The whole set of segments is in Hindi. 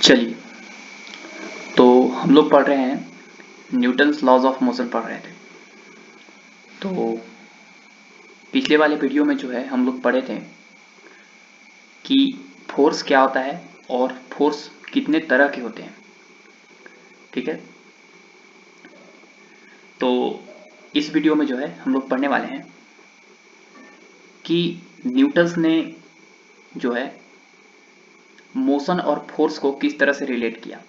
चलिए, तो हम लोग पढ़ रहे हैं न्यूटन्स लॉज ऑफ मोशन पढ़ रहे थे। तो पिछले वाले वीडियो में जो है हम लोग पढ़े थे कि फोर्स क्या होता है और फोर्स कितने तरह के होते हैं। ठीक है, तो इस वीडियो में जो है हम लोग पढ़ने वाले हैं कि न्यूटन्स ने जो है मोशन और फोर्स को किस तरह से रिलेट किया।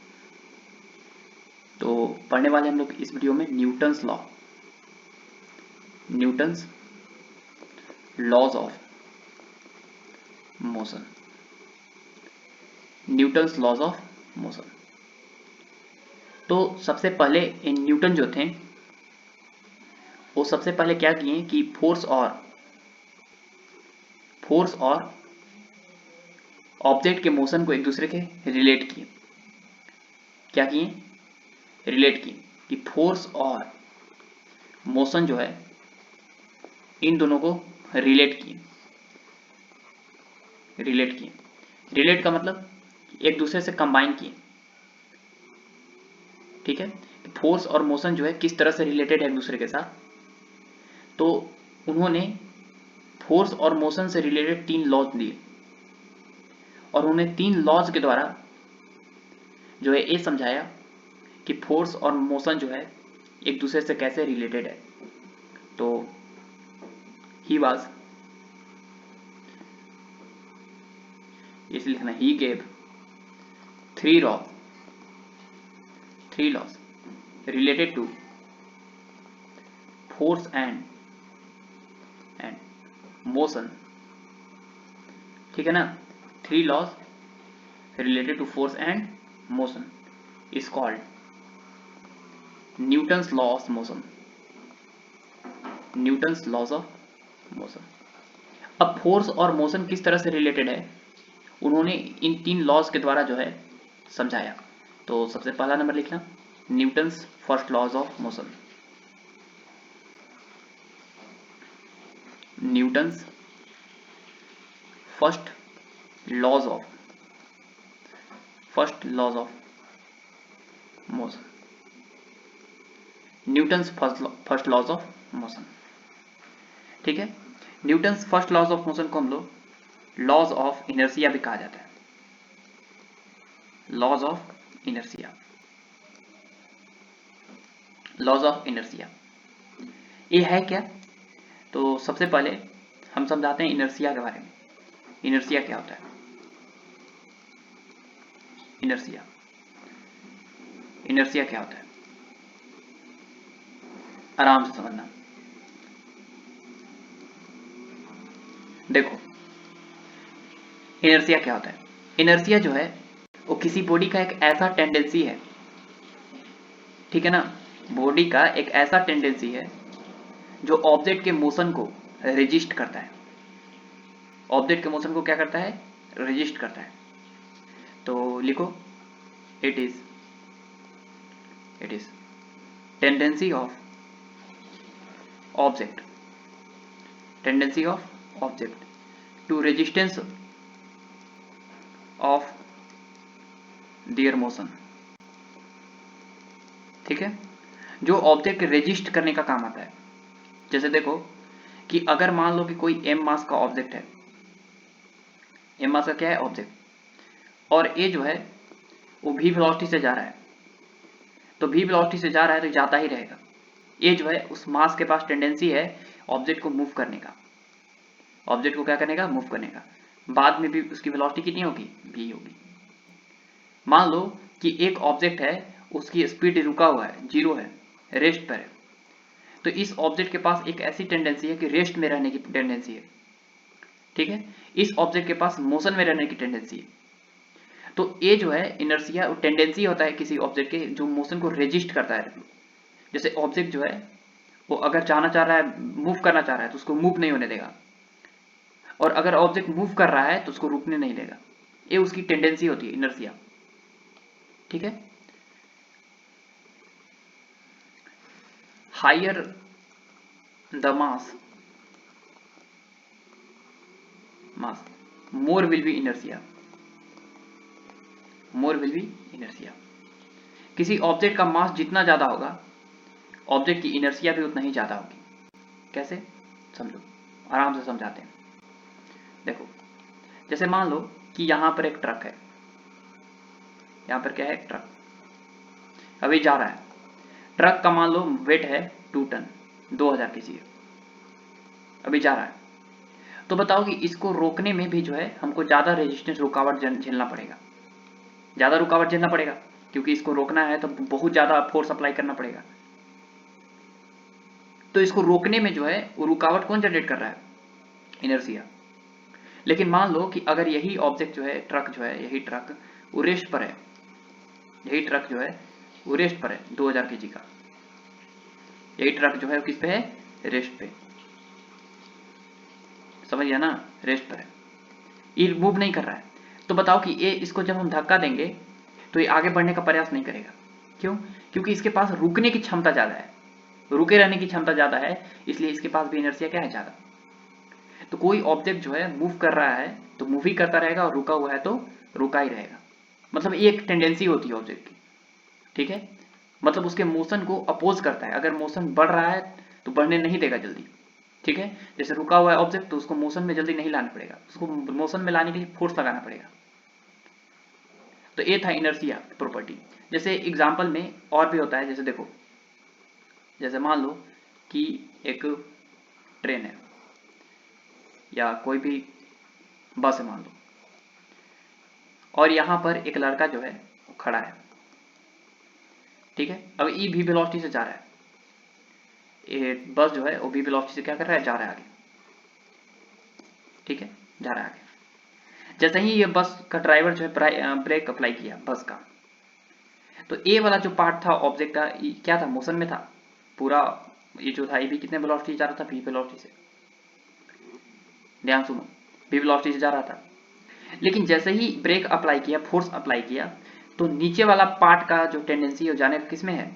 तो पढ़ने वाले हम लोग इस वीडियो में Newton's laws of motion, Newton's laws of motion. तो सबसे पहले न्यूटन जो थे वो सबसे पहले क्या किए कि फोर्स और ऑब्जेक्ट के मोशन को एक दूसरे के रिलेट किए। क्या किए? रिलेट किए कि फोर्स और मोशन जो है इन दोनों को रिलेट किए। रिलेट का मतलब एक दूसरे से कंबाइन किए। ठीक है, फोर्स और मोशन जो है किस तरह से रिलेटेड है एक दूसरे के साथ। तो उन्होंने फोर्स और मोशन से रिलेटेड 3 लॉज दिए और उन्हें 3 लॉज के द्वारा जो है ये समझाया कि फोर्स और मोशन जो है एक दूसरे से कैसे रिलेटेड है। तो ही वाज, इसलिए लिखना he gave 3 laws related to force and motion. ठीक है ना, 3 laws related to force and motion is called Newton's law of motion. Newton's laws of motion. अब फोर्स और मोशन किस तरह से रिलेटेड है उन्होंने इन 3 लॉज के द्वारा जो है समझाया। तो सबसे पहला नंबर लिखना Newton's first laws of motion. Newton's first laws of motion. Newton's first laws of motion. ठीक है, Newton's first laws of motion को हम लोग लॉज ऑफ इनर्शिया भी कहा जाता है। Laws of inertia, laws of inertia ये है क्या? तो सबसे पहले हम समझाते हैं इनर्शिया के बारे में। इनर्शिया क्या होता है? इनर्शिया क्या होता है आराम से समझना। देखो, इनर्शिया क्या होता है? इनर्शिया जो है वो किसी बॉडी का एक ऐसा टेंडेंसी है, ठीक है ना, बॉडी का एक ऐसा टेंडेंसी है जो ऑब्जेक्ट के मोशन को रेजिस्ट करता है। ऑब्जेक्ट के मोशन को क्या करता है? रेजिस्ट करता है। तो लिखो, it is tendency of object to resistance of their motion. ठीक है, जो ऑब्जेक्ट रेजिस्ट करने का काम आता है। जैसे देखो कि अगर मान लो कि कोई m मास का ऑब्जेक्ट है, m मास का क्या है? ऑब्जेक्ट, और ये जो है वो v वेलोसिटी से जा रहा है। तो v वेलोसिटी से जा रहा है तो जाता ही रहेगा। ये जो है उस मास के पास टेंडेंसी है ऑब्जेक्ट को मूव करने का। ऑब्जेक्ट को क्या करने का? मूव करने का। बाद में भी उसकी वेलोसिटी कितनी होगी? v होगी। मान लो कि एक ऑब्जेक्ट है, उसकी स्पीड रुका हुआ है, 0 है, रेस्ट पर है। तो इस ऑब्जेक्ट के पास एक ऐसी टेंडेंसी है कि रेस्ट में रहने की टेंडेंसी है। ठीक है, इस ऑब्जेक्ट के पास मोशन में रहने की टेंडेंसी है। तो ये जो है इनर्शिया वो टेंडेंसी होता है किसी ऑब्जेक्ट के जो मोशन को रेजिस्ट करता है। जैसे ऑब्जेक्ट जो है वो अगर जाना चाह रहा है, मूव करना चाह रहा है तो उसको मूव नहीं होने देगा, और अगर ऑब्जेक्ट मूव कर रहा है तो उसको रुकने नहीं देगा। ये उसकी टेंडेंसी होती है, इनर्शिया। ठीक है, higher the mass more will be inertia। More will be inertia. किसी ऑब्जेक्ट का मास जितना ज़्यादा होगा, ऑब्जेक्ट की इनर्शिया भी उतना ही ज़्यादा होगी। कैसे? समझो, आराम से समझाते हैं। देखो, जैसे मान लो कि यहाँ पर एक ट्रक है, यहाँ पर क्या है, एक ट्रक अभी जा रहा है। ट्रक का मान लो वेट है 2 टन, 2000 केजी है, अभी जा रहा है। तो बताओ कि इसको रोकने में भी जो है हमको ज़्यादा रेजिस्टेंस, रुकावट झेलना पड़ेगा, ज़्यादा रुकावट झेलना पड़ेगा, क्योंकि इसको रोकना है तो बहुत ज़्यादा फोर्स अप्लाई करना पड़ेगा। तो इसको रोकने में जो है वो रुकावट कौन जनरेट कर रहा है? इनर्शिया। लेकिन मान लो कि अगर यही ऑब्जेक्ट जो है, ट्रक जो है, यही ट्रक वो रेस्ट पर है, यही ट्रक जो है वो रेस्ट पर है 2000 केजी का, यही ट्रक जो है वो किस पे है? रेस्ट पे। समझ गया ना? रेस्ट पर है, ये मूव नहीं कर रहा है। तो बताओ कि ये, इसको जब हम धक्का देंगे तो ये आगे बढ़ने का प्रयास नहीं करेगा। क्यों? क्योंकि इसके पास रुकने की क्षमता ज़्यादा है, रुके रहने की क्षमता ज़्यादा है, इसलिए इसके पास भी इनर्शिया क्या है? ज़्यादा। तो कोई ऑब्जेक्ट जो है मूव कर रहा है तो मूव ही करता रहेगा, और रुका हुआ है तो रुका ही रहेगा। मतलब ये एक टेंडेंसी होती है ऑब्जेक्ट की, ठीक है? मतलब उसके मोशन को अपोज करता है। अगर मोशन बढ़ रहा है तो बढ़ने नहीं देगा जल्दी, ठीक है? जैसे रुका हुआ है ऑब्जेक्ट तो उसको मोशन में जल्दी नहीं लाना पड़ेगा, उसको मोशन में लाने के लिए फोर्स लगाना पड़ेगा। तो ये था इनर्शिया प्रॉपर्टी। जैसे एग्जाम्पल में और भी होता है, जैसे देखो, जैसे मान लो कि एक ट्रेन है या कोई भी बस है मान लो, और यहाँ पर एक लड़का जो है वो खड़ा है, ठीक है? अब ई भी वेलोसिटी से जा रहा है, ये बस जो है वो भी वेलोसिटी से क्या कर रहा है? जा रहा है आगे, ठीक है? जा रहा है आगे। जैसे ही ये बस का ड्राइवर जो है ब्रेक अप्लाई किया बस का, तो ए वाला जो पार्ट था ऑब्जेक्ट का, क्या था? मोशन में था पूरा। ये जो था ये भी कितने वेलोसिटी से जा रहा था? v वेलोसिटी से। ध्यान सुनो, v वेलोसिटी से जा रहा था। लेकिन जैसे ही ब्रेक अप्लाई किया, फोर्स अप्लाई किया, तो नीचे वाला पार्ट का जो टेंडेंसी है जाने का किसमें है?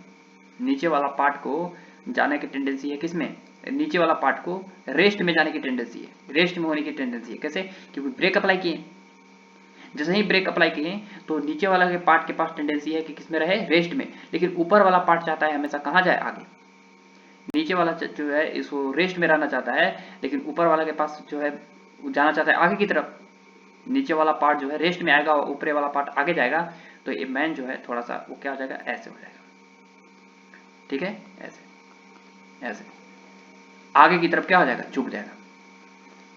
नीचे वाला पार्ट को जाने की टेंडेंसी है किसमें? नीचे वाला पार्ट को रेस्ट में जाने की टेंडेंसी है, रेस्ट में होने की टेंडेंसी है। कैसे? क्योंकि ब्रेक अप्लाई किए, जैसे ही ब्रेक अप्लाई किए तो नीचे वाला के पार्ट के पास टेंडेंसी है कि किसमें रहे? रेस्ट में। लेकिन ऊपर वाला पार्ट चाहता है हमेशा कहाँ जाए? आगे। नीचे वाला जो है इसको रेस्ट में रहना चाहता है, लेकिन ऊपर वाला के पास जो है जाना चाहता है आगे की तरफ। नीचे वाला पार्ट जो है रेस्ट में आएगा और ऊपरी वाला पार्ट आगे जाएगा, तो ये मैन जो है थोड़ा सा वो क्या हो जाएगा? ऐसे हो जाएगा, ठीक है? ऐसे ऐसे आगे की तरफ क्या हो जाएगा? झुक जाएगा,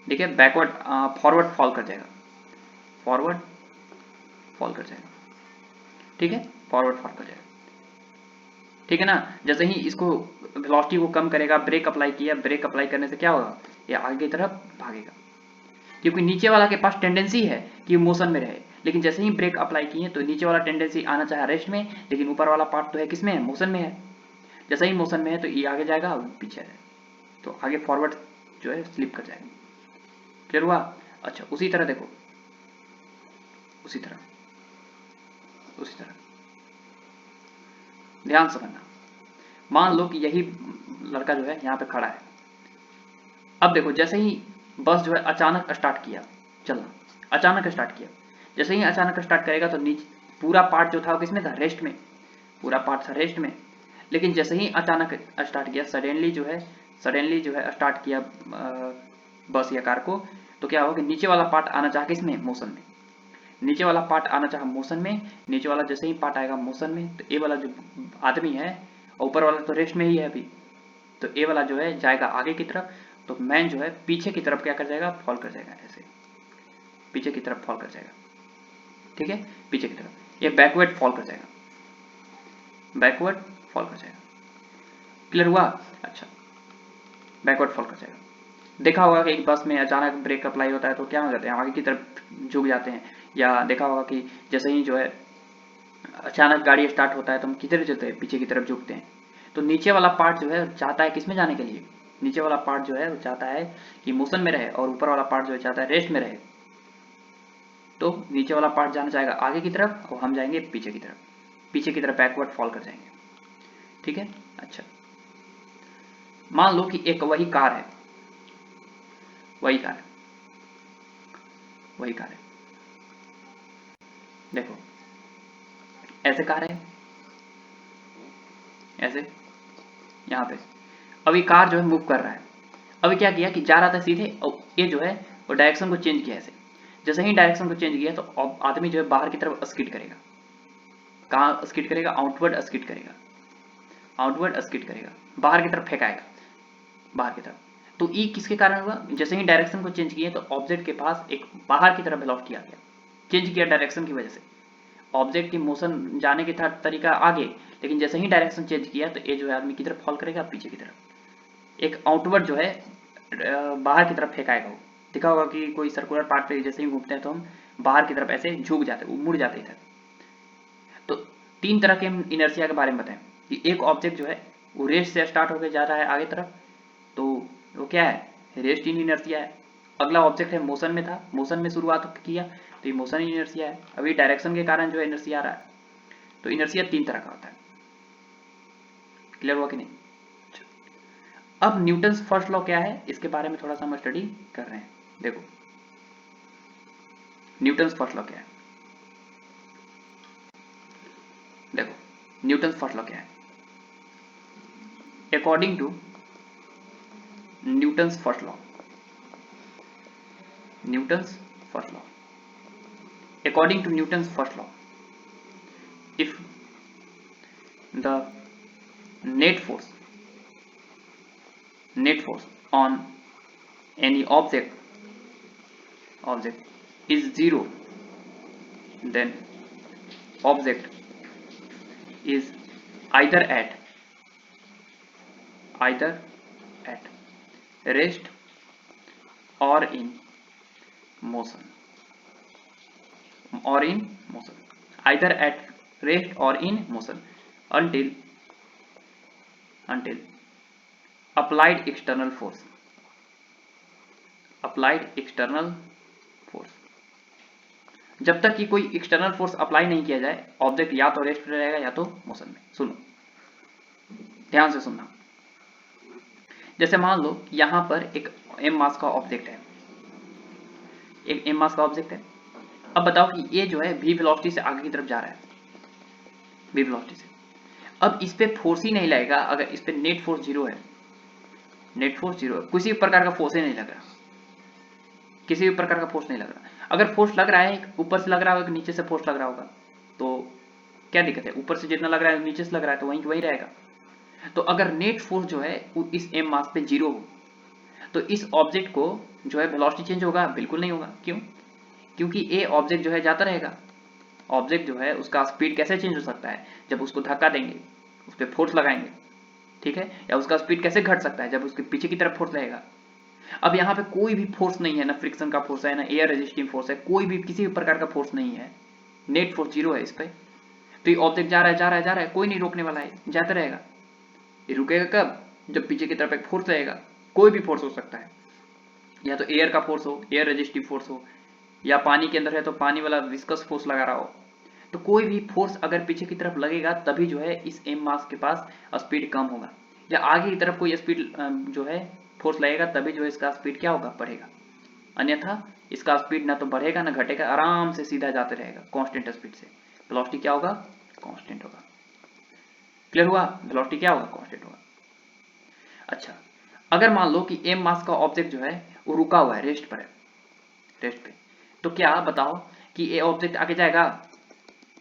ठीक है? बैकवर्ड फॉरवर्ड फॉल कर जाएगा, फॉरवर्ड फॉल कर जाएगा, ठीक है? फॉरवर्ड फॉल कर जाएगा, ठीक है ना? जैसे ही इसको वेलोसिटी को कम करेगा, ब्रेक अप्लाई किया, ब्रेक अप्लाई करने से क्या होगा? ये आगे की तरफ भागेगा, क्योंकि नीचे वाला के पास टेंडेंसी है कि मोशन में रहे। लेकिन जैसे ही ब्रेक अप्लाई किए तो नीचे वाला टेंडेंसी आना चाहे रेस्ट में, लेकिन ऊपर वाला पार्ट तो है किसमें है? मोशन में है। जैसे ही मोशन में है तो ये आगे जाएगा और पीछे है, तो आगे फॉरवर्ड जो है स्लिप कर जाएगा। क्लियर हुआ? अच्छा, उसी तरह देखो, उसी तरह ध्यान से समझना। मान लो कि यही लड़का जो है यहाँ पे खड़ा है। अब देखो, जैसे ही बस जो है अचानक स्टार्ट किया चलना, अचानक स्टार्ट किया, जैसे ही अचानक स्टार्ट करेगा तो नीचे पूरा पार्ट जो था वो किसमें था? रेस्ट में, पूरा पार्ट था रेस्ट में। लेकिन जैसे ही अचानक स्टार्ट किया, सडनली जो है स्टार्ट किया बस या कार को, तो क्या होगा कि नीचे वाला पार्ट आना चाह किसमें? मोशन में। नीचे वाला पार्ट आना चाह मोशन में, नीचे वाला जैसे ही पार्ट आएगा मोशन में, तो ए वाला जो आदमी है, ऊपर वाला तो रेस्ट में ही है अभी, तो ए वाला जो है जाएगा आगे की तरफ, तो मैन जो है पीछे की तरफ क्या कर जाएगा? फॉल कर जाएगा, ऐसे पीछे की तरफ फॉल कर जाएगा, ठीक है? पीछे की तरफ ये बैकवर्ड फॉल कर जाएगा, बैकवर्ड फॉल कर जाएगा। क्लियर हुआ? अच्छा, बैकवर्ड फॉल कर जाएगा। देखा होगा कि एक बस में अचानक ब्रेक अप्लाई होता है तो क्या हो जाते हैं? आगे की तरफ झुक जाते हैं। या देखा होगा कि जैसे ही जो है अचानक गाड़ी स्टार्ट होता है तो हम किधर चलते हैं? पीछे की तरफ झुकते हैं। तो नीचे वाला पार्ट जो है चाहता है किसमें जाने के लिए? नीचे वाला पार्ट जो है वो चाहता है कि मोशन में रहे, और ऊपर वाला पार्ट जो है चाहता है रेस्ट में रहे। तो नीचे वाला पार्ट जाना चाहेगा आगे की तरफ और हम जाएंगे पीछे की तरफ, पीछे की तरफ बैकवर्ड फॉल कर जाएंगे, ठीक है? अच्छा, मान लो कि एक वही कार है, वही कार है, देखो ऐसे कार है, ऐसे यहाँ पे, अभी कार जो है मूव कर रहा है, अभी क्या किया कि जा रहा था सीधे, और ये जो है वो डायरेक्शन को चेंज किया ऐसे, जैसे ही डायरेक्शन को चेंज किया तो अब आदमी जो है बाहर की तरफ स्किड करेगा, कहाँ स्किड करेगा, आउटवर्ड स्किड करेगा, आउटवर्ड स्किड करेगा, बाहर की तरफ फेंकाएगा, बाहर की तरफ। तो ई किसके कारण हुआ, जैसे ही डायरेक्शन को चेंज किया तो ऑब्जेक्ट के पास एक बाहर की तरफ वेलोसिटी आ गया, चेंज किया डायरेक्शन की वजह से, ऑब्जेक्ट की मोशन जाने के तरीका आगे, लेकिन जैसे ही डायरेक्शन चेंज किया तो ये जो है आदमी की तरफ फॉल करेगा, पीछे की तरफ एक आउटवर्ड जो है बाहर की तरफ फेंकाएगा। वो दिखा होगा कि कोई सर्कुलर पार्ट पे जैसे ही घूमते हैं तो हम बाहर की तरफ ऐसे झुक जाते हैं, मुड़ जाते इधर। तो तीन तरह के हम इनर्सिया के बारे में बताएं कि एक ऑब्जेक्ट जो है वो रेस्ट से स्टार्ट होकर जा रहा है आगे तरफ, तो वो क्या है, रेस्ट इन इनर्सिया है। अगला ऑब्जेक्ट है मोशन में था, मोशन में शुरुआत किया तो ये मोशन इन इनर्सिया है। अभी डायरेक्शन के कारण जो है इनर्सिया आ रहा है। तो इनर्सिया तीन तरह का होता है, क्लियर हुआ कि नहीं। अब न्यूटन्स फर्स्ट लॉ क्या है इसके बारे में थोड़ा सा हम स्टडी कर रहे हैं। देखो न्यूटन्स फर्स्ट लॉ क्या है, देखो न्यूटन्स फर्स्ट लॉ क्या है। According to Newton's first law, Newton's first law, according to Newton's first law, if the net force on any object is zero, then object is either at rest or in motion, either at rest or in motion until applied external force, जब तक कि कोई एक्सटर्नल फोर्स अप्लाई नहीं किया जाए ऑब्जेक्ट या तो रेस्ट पे रहेगा या तो मोशन में। सुनो ध्यान से सुनना, जैसे मान लो यहां पर एक m मास का ऑब्जेक्ट है, एक m मास का ऑब्जेक्ट है। अब बताओ कि ये जो है v वेलोसिटी से आगे की तरफ जा रहा है, v वेलोसिटी से। अब इस पे फोर्स ही नहीं लगेगा अगर इस पे नेट फोर्स जीरो है, नेट फोर्स जीरो है, किसी प्रकार का फोर्स ही नहीं लग रहा, किसी भी प्रकार का फोर्स नहीं लग रहा। अगर फोर्स लग रहा है ऊपर से लग रहा होगा कि नीचे से फोर्स लग रहा होगा, तो क्या दिक्कत है, ऊपर से जितना लग रहा है नीचे से लग रहा है तो वहीं वहीं रहेगा। तो अगर नेट फोर्स जो है इस m मास पे जीरो हो तो इस ऑब्जेक्ट को जो है वेलोसिटी चेंज होगा, बिल्कुल नहीं होगा। क्यों, क्योंकि ये ऑब्जेक्ट जो है जाता रहेगा। ऑब्जेक्ट जो है उसका स्पीड कैसे चेंज हो सकता है, जब उसको धक्का देंगे, उस पर फोर्स लगाएंगे, ठीक है। या उसका स्पीड कैसे घट सकता है, जब उसके पीछे की तरफ फोर्स लगेगा। अब यहाँ पे कोई भी फोर्स नहीं है, ना फ्रिक्शन का फोर्स है, ना एयर रेजिस्टिंग फोर्स है, कोई भी किसी भी प्रकार का फोर्स नहीं है, नेट फोर्स जीरो है इस पे। तो ये ऑब्जेक्ट जा रहा है, कोई नहीं रोकने वाला है, जाता रहेगा। ये रुकेगा कब, जब पीछे की तरफ एक फोर्स लगेगा। कोई भी फोर्स हो सकता है, या तो एयर का फोर्स हो, एयर रेजिस्टिव फोर्स हो, या पानी के अंदर है तो पानी वाला विस्कस फोर्स लगा रहा हो। तो कोई भी फोर्स अगर पीछे की तरफ लगेगा तभी जो है इस m मास के पास स्पीड कम होगा, या आगे की तरफ कोई स्पीड जो है फोर्स लगेगा तभी जो है इसका स्पीड क्या होगा, बढ़ेगा। अन्यथा इसका स्पीड ना तो बढ़ेगा ना घटेगा, आराम से सीधा जाते रहेगा कांस्टेंट स्पीड से। वेलोसिटी क्या होगा, कांस्टेंट होगा। क्लियर हुआ, वेलोसिटी क्या होगा, कांस्टेंट होगा। अच्छा, अगर मान लो कि m मास का ऑब्जेक्ट जो है वो रुका हुआ है, रेस्ट पर है, रेस्ट पे, तो क्या बताओ कि ये ऑब्जेक्ट आगे जाएगा,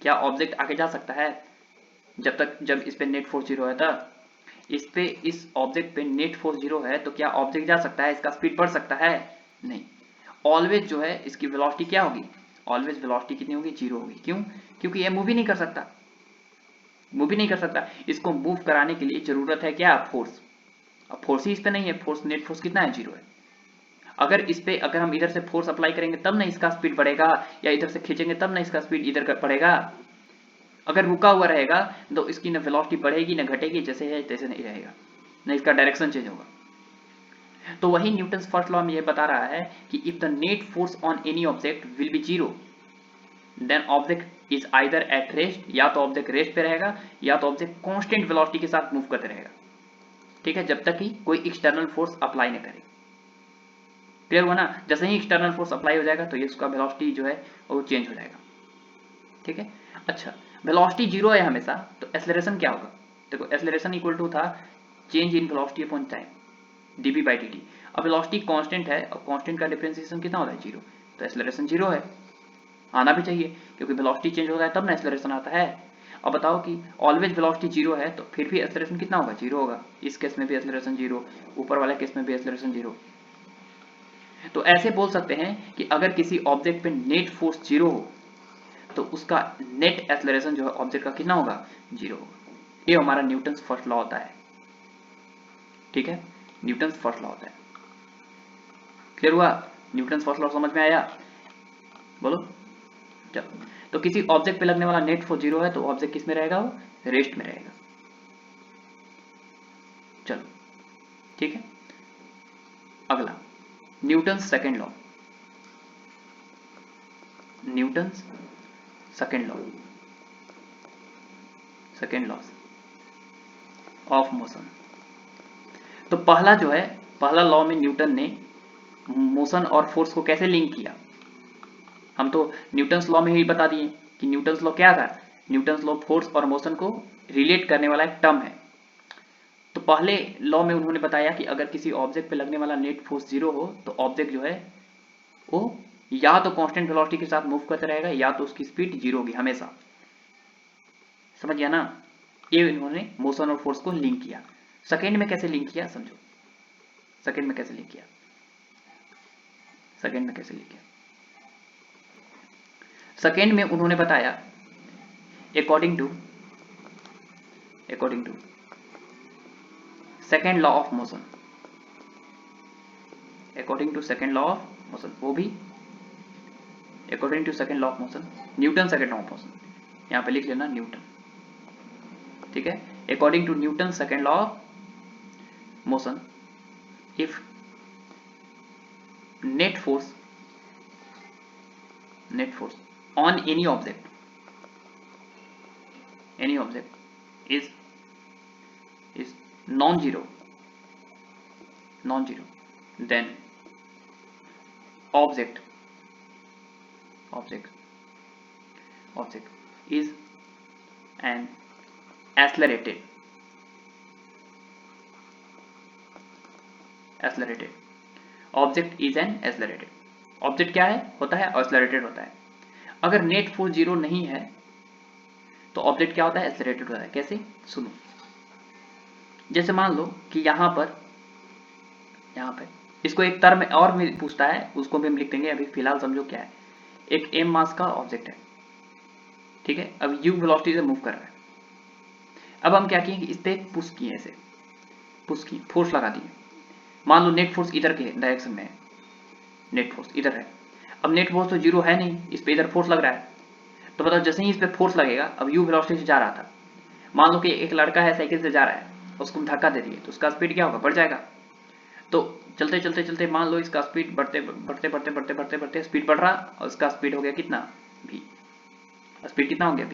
क्या ऑब्जेक्ट आगे जा सकता है जब इस पे नेट फोर्स जीरो है तब। इस ऑब्जेक्ट पे नेट फोर्स जीरो है तो क्या ऑब्जेक्ट जा सकता है, इसका स्पीड बढ़ सकता है, नहीं। ऑलवेज जो है इसकी वेलोसिटी क्या होगी, ऑलवेज वेलोसिटी कितनी होगी, जीरो होगी। क्यों, क्योंकि ये मूव ही नहीं कर सकता, मूव ही नहीं कर सकता। इसको मूव कराने के लिए जरूरत है क्या, फोर्स। अब फोर्स ही इस पे नहीं है, फोर्स नेट फोर्स कितना है, जीरो है। अगर इस पे अगर हम इधर से फोर्स अप्लाई करेंगे तब ना इसका स्पीड बढ़ेगा, या इधर से खींचेंगे तब ना इसका स्पीड इधर बढ़ेगा। अगर रुका हुआ रहेगा तो इसकी ना वेलोसिटी बढ़ेगी ना घटेगी, जैसे है तैसे नहीं रहेगा, ना इसका डायरेक्शन चेंज होगा। तो वही न्यूटन्स फर्स्ट लॉ में ये बता रहा है कि if the net force on any object will be zero then object is either at rest, या तो ऑब्जेक्ट रेस्ट पे रहेगा या तो ऑब्जेक्ट कांस्टेंट वेलोसिटी के साथ मूव करते रहेगा, ठीक है, जब तक कि कोई एक्सटर्नल फोर्स अप्लाई न करे। क्लियर हुआ ना, जैसे ही एक्सटर्नल फोर्स अप्लाई हो जाएगा तो ये उसका वेलोसिटी जो है वो चेंज हो जाएगा, ठीक है। अच्छा, वेलोसिटी जीरो है हमेशा, तो एक्सेलरेशन क्या होगा? देखो एक्सेलरेशन इक्वल टू था change in velocity upon time dv by dt। अब वेलोसिटी कांस्टेंट है, अब कांस्टेंट का डिफरेंशिएशन कितना होता है? जीरो। तो एक्सेलरेशन जीरो है, आना भी चाहिए, क्योंकि वेलोसिटी चेंज होता है तब ना एक्सेलरेशन आता है। अब बताओ कि ऑलवेज वेलोसिटी जीरो है तो फिर भी एक्सेलरेशन कितना होगा? जीरो होगा। इस केस में भी एक्सेलरेशन जीरो, ऊपर वाले केस में भी एक्सेलरेशन जीरो। तो ऐसे बोल सकते हैं कि अगर किसी ऑब्जेक्ट पे नेट फोर्स जीरो हो तो उसका नेट एक्सेलरेशन जो है ऑब्जेक्ट का कितना होगा? जीरो होगा। ये हमारा न्यूटन्स फर्स्ट लॉ होता है, ठीक है, न्यूटन्स फर्स्ट लॉ होता है। क्लियर हुआ? न्यूटन्स फर्स्ट लॉ समझ में आया? बोलो। चलो, तो किसी ऑब्जेक्ट पे लगने वाला नेट फोर्स जीरो है तो ऑब्जेक्ट किस में रहेगा? वो रेस्ट में रहेगा। चलो ठीक है, अगला Newton's second law. Newton's second law, second law of motion. तो पहला जो है, पहला लॉ में न्यूटन ने मोशन और फोर्स को कैसे लिंक किया? हम तो न्यूटन्स लॉ में ही बता दिए कि न्यूटन्स लॉ क्या था? न्यूटन्स लॉ फोर्स और मोशन को रिलेट करने वाला एक टर्म है। तो पहले लॉ में उन्होंने बताया कि अगर किसी ऑब्जेक्ट पे लगने वाला नेट फोर्स जीरो हो तो ऑब्जेक्ट जो है वो या तो कांस्टेंट वेलोसिटी के साथ मूव करता रहेगा या तो उसकी स्पीड जीरो होगी हमेशा। समझ गया ना? ये इन्होंने मोशन और फोर्स को लिंक किया। सेकेंड में कैसे लिंक किया समझो। सेकेंड में कैसे लिंक किया? सेकेंड में कैसे लिंक किया? सेकेंड में उन्होंने बताया according to second law of motion, according to second law of motion, वो भी according to second law of motion, Newton second law of motion, यहां पे लिख लेना न्यूटन, ठीक है। According to Newton second law of motion, if net force on any object is non-zero, then object is an accelerated object is an accelerated. Object क्या है? होता है एक्सेलरेटेड होता है। अगर नेट फोर्स जीरो नहीं है तो ऑब्जेक्ट क्या होता है? एक्सेलरेटेड होता है। कैसे? सुनो, जैसे मान लो कि यहां पर इसको एक टर्म और में पूछता है, उसको भी हम लिख देंगे, अभी फिलहाल समझो क्या है। एक m मास का ऑब्जेक्ट है, ठीक है, अब u वेलोसिटी से मूव कर रहा है। अब हम क्या किए कि इस पे पुश किए, ऐसे पुश किए, फोर्स लगा दिए। मान लो नेट फोर्स इधर के डायरेक्शन में है, नेट फोर्स इधर है। अब नेट फोर्स तो जीरो है नहीं, इस पे इधर फोर्स लग रहा है। तो बताओ जैसे ही इस पे फोर्स लगेगा, अब u वेलोसिटी से जा रहा था, मान लो कि एक लड़का है साइकिल से जा रहा है, उसको धक्का दे दिए तो उसका स्पीड क्या होगा? बढ़ जाएगा। तो चलते चलते चलते मान लो इसका स्पीड बढ़ते स्पीड बढ़ रहा और इसका स्पीड हो गया कितना? v। स्पीड कितना हो गया? v।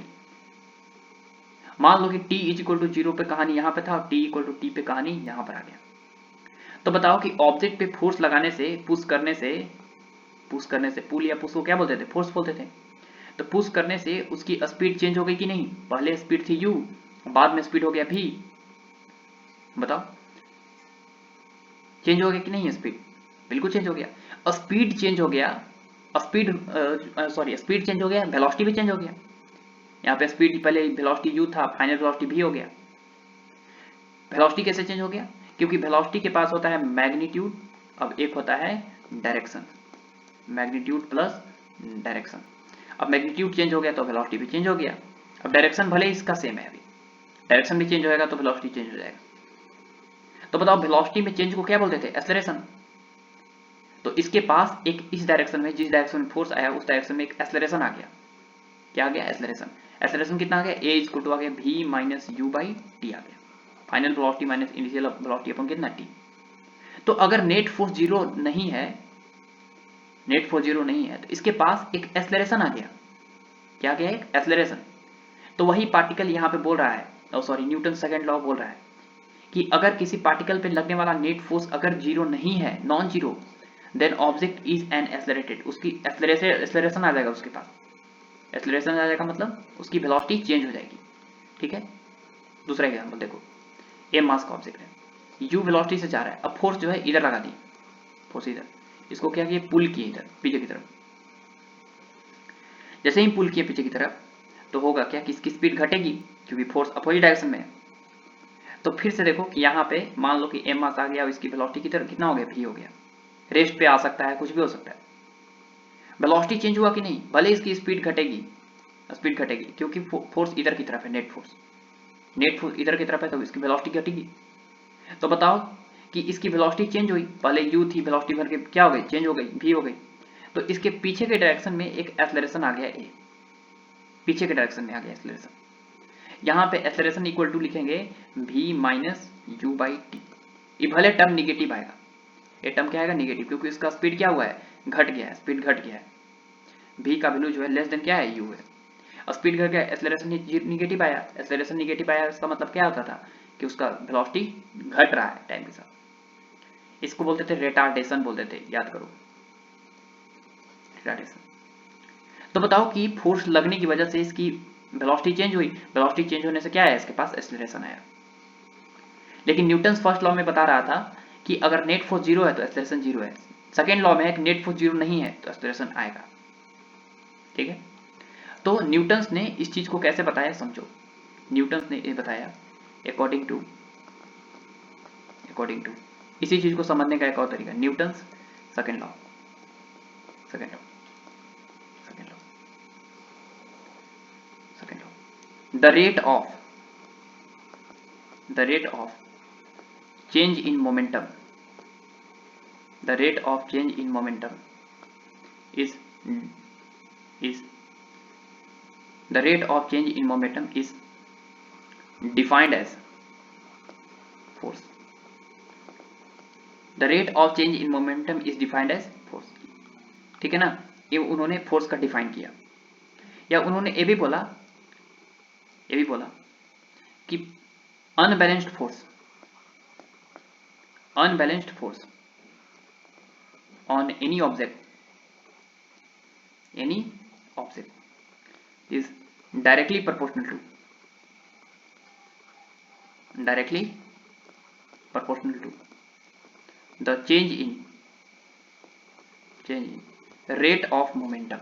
मान लो कि t is equal to zero पे कहानी यहाँ पे था और t इक्वल टू टी पे कहानी यहाँ पर आ गया। तो बताओ कि ऑब्जेक्ट पे फोर्स लगाने से, पुश करने से, पुल या पुश को क्या बोलते थे? फोर्स बोलते थे। तो पुश करने से उसकी स्पीड चेंज हो गई कि नहीं? पहले स्पीड थी u, बाद में स्पीड हो गया v। बताओ चेंज हो गया कि नहीं? स्पीड बिल्कुल चेंज हो गया। स्पीड चेंज हो गया, स्पीड चेंज हो गया, वेलोसिटी भी चेंज हो गया। यहाँ पे स्पीड पहले वेलोसिटी u था, फाइनल वेलोसिटी v हो गया। वेलोसिटी कैसे चेंज हो गया? क्योंकि वेलोसिटी के पास होता है मैग्नीट्यूड, अब एक होता है डायरेक्शन, मैग्नीट्यूड प्लस डायरेक्शन। अब मैग्नीट्यूड चेंज हो गया तो वेलोसिटी भी चेंज हो गया। अब डायरेक्शन भले इसका सेम है, अभी डायरेक्शन भी चेंज होएगा तो वेलोसिटी चेंज हो जाएगा। तो बताओ वेलोसिटी में चेंज को क्या बोलते थे? एक्सेलरेशन। तो इसके पास एक इस डायरेक्शन में, जिस डायरेक्शन में फोर्स आया उस डायरेक्शन में एक एक्सेलरेशन आ गया। क्या आ गया? एक्सेलरेशन। एक्सेलरेशन कितना आ गया? a इक्वल टू आ गया v minus u by T आ गया, final velocity minus initial velocity अपन कितना? t। तो अगर नेट फोर्स जीरो नहीं है, तो इसके पास एक एक्सेलरेशन आ गया। क्या गया? एक एक्सेलरेशन। तो वही पार्टिकल यहाँ पे बोल रहा है, न्यूटन सेकेंड लॉ बोल रहा है कि अगर किसी पार्टिकल पे लगने वाला नेट फोर्स अगर जीरो नहीं है, non zero, then object is an accelerated, उसकी एक्सेलरेशन आ जाएगा उसके पास। एक्सेलरेशन आ जाएगा मतलब उसकी वेलोसिटी चेंज हो जाएगी। ठीक है, दूसरा एग्जाम्पल देखो, एम मास का ऑब्जेक्ट है, यू वेलोसिटी से जा रहा है, अब फोर्स जो है इधर लगा दी, फोर्स इधर, इसको क्या किया, पुल किए इधर पीछे की तरफ। जैसे ही पुल किए पीछे की तरफ तो होगा क्या कि इसकी स्पीड घटेगी क्योंकि फोर्स अपोजिट डायरेक्शन में है। तो फिर से देखो कि यहाँ पे मान लो कि एम मास आ गया और इसकी वेलोसिटी की तरफ कितना हो गया, भी हो गया, रेस्ट पे आ सकता है, कुछ भी हो सकता है। वेलोसिटी चेंज हुआ कि नहीं, भले इसकी स्पीड घटेगी क्योंकि फोर्स इधर की तरफ है, नेट फोर्स इधर की तरफ है तो इसकी वेलोसिटी घटेगी। तो बताओ कि इसकी वेलोसिटी चेंज हुई, पहले u थी, वेलोसिटी भर के क्या हो गई, चेंज हो गई, v हो गई। तो इसके पीछे के डायरेक्शन में एक एक्सेलरेशन आ गया a, पीछे के डायरेक्शन में आ गया एक्सेलरेशन। यहाँ पे एक्सेलरेशन इक्वल टू लिखेंगे v minus U by T. ये भले टर्म निगेटिव आएगा, ये टर्म क्या आएगा, निगेटिव, क्योंकि इसका स्पीड क्या हुआ है, घट गया है, स्पीड घट गया है। v का वैल्यू जो है लेस देन क्या है, u है, और स्पीड घट गया, एक्सेलरेशन निगेटिव आया, एक्सेलरेशन निगेटिव आया, इसका मतलब क्या होता था कि उसका वेलोसिटी घट रहा है टाइम के साथ। इसको बोलते थे रिटार्डेशन बोलते थे, याद करो, रिटार्डेशन। तो बताओ कि फोर्स लगने की वजह से इसकी वेलोसिटी चेंज हुई, वेलोसिटी चेंज होने से क्या है, इसके पास एक्सेलरेशन आया। लेकिन न्यूटन फर्स्ट लॉ में बता रहा था कि अगर नेट फोर्स जीरो है तो एक्सेलरेशन जीरो है, सेकेंड लॉ में है कि नेट फोर्स जीरो नहीं है तो एक्सेलरेशन आएगा। ठीक है, तो न्यूटन ने इस चीज को कैसे बताया समझो। न्यूटन ने ये बताया अकॉर्डिंग टू इसी चीज को समझने का एक और तरीका, Newton second law, second law, second law, second law, the rate of change in momentum, the rate of change in momentum is the rate of change in momentum is defined as force. The rate of change in momentum is defined as force. ठीक है ना, ये उन्होंने फोर्स का डिफाइन किया। या उन्होंने ये भी बोला कि unbalanced force on any object is directly proportional to the change in rate of momentum,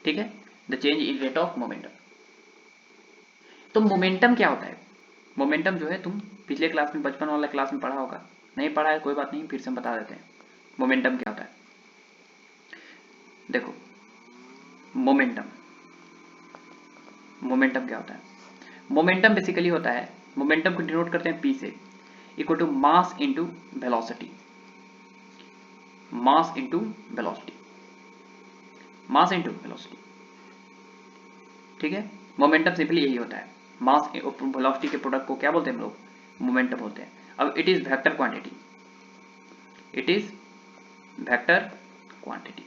ठीक है, the change in rate of momentum. तो मोमेंटम क्या होता है, मोमेंटम जो है तुम पिछले क्लास में, बचपन वाला क्लास में पढ़ा होगा, नहीं पढ़ा है कोई बात नहीं, फिर से हम बता देते हैं मोमेंटम क्या होता है। देखो मोमेंटम क्या होता है, मोमेंटम बेसिकली होता है, मोमेंटम को डिनोट करते हैं P से, equal to mass into velocity, mass into velocity, ठीक है। मोमेंटम सिंपली यही होता है, मास वेलोसिटी के प्रोडक्ट को क्या बोलते हैं हम लोग, मोमेंटम बोलते हैं। अब इट इज वेक्टर क्वांटिटी,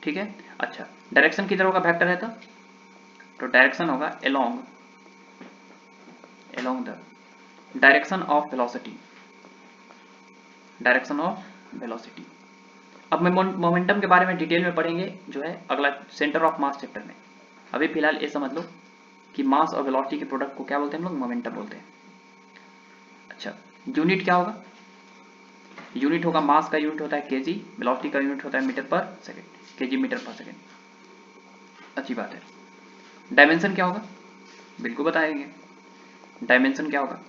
ठीक है। अच्छा, डायरेक्शन किधर होगा वेक्टर है तो डायरेक्शन होगा along the direction of velocity. अब मोमेंटम के बारे में डिटेल में पढ़ेंगे जो है अगला सेंटर ऑफ मास चैप्टर में। अभी फिलहाल ये समझ लो कि मास और वेलोसिटी के प्रोडक्ट को क्या बोलते हैं हम लोग, मोमेंटम बोलते हैं। अच्छा, यूनिट क्या होगा, यूनिट होगा, मास का यूनिट होता है केजी, वेलोसिटी का यूनिट होता है मीटर पर सेकेंड, केजी मीटर पर सेकेंड। अच्छी बात है। डायमेंशन क्या होगा, बिल्कुल बताएंगे डायमेंशन क्या होगा।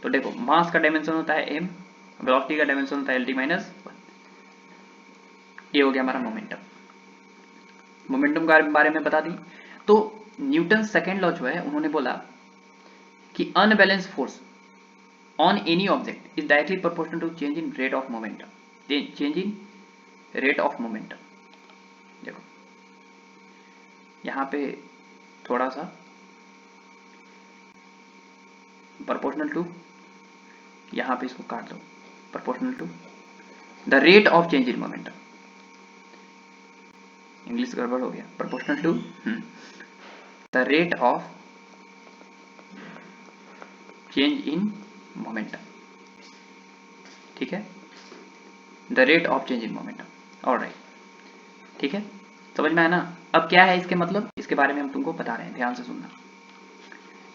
तो देखो मास का डायमेंशन होता है m, वेलोसिटी का डायमेंशन होता है lt माइनस 1। ये हो गया हमारा मोमेंटम के बारे में बता दी। तो न्यूटन सेकेंड लॉ जो है उन्होंने बोला कि unbalance force on any object is directly proportional to change in rate of momentum, देखो यहाँ पे थोड़ा सा प्रोपोर्शनल टू, यहाँ पे इसको काट दो, proportional to the rate of change in momentum, English गड़बड़ हो गया, proportional to the rate of change in momentum, ठीक है। The rate of change in momentum. Alright, ठीक है, समझ में आया ना। अब क्या है इसके मतलब, इसके बारे में हम तुमको बता रहे हैं, ध्यान से सुनना।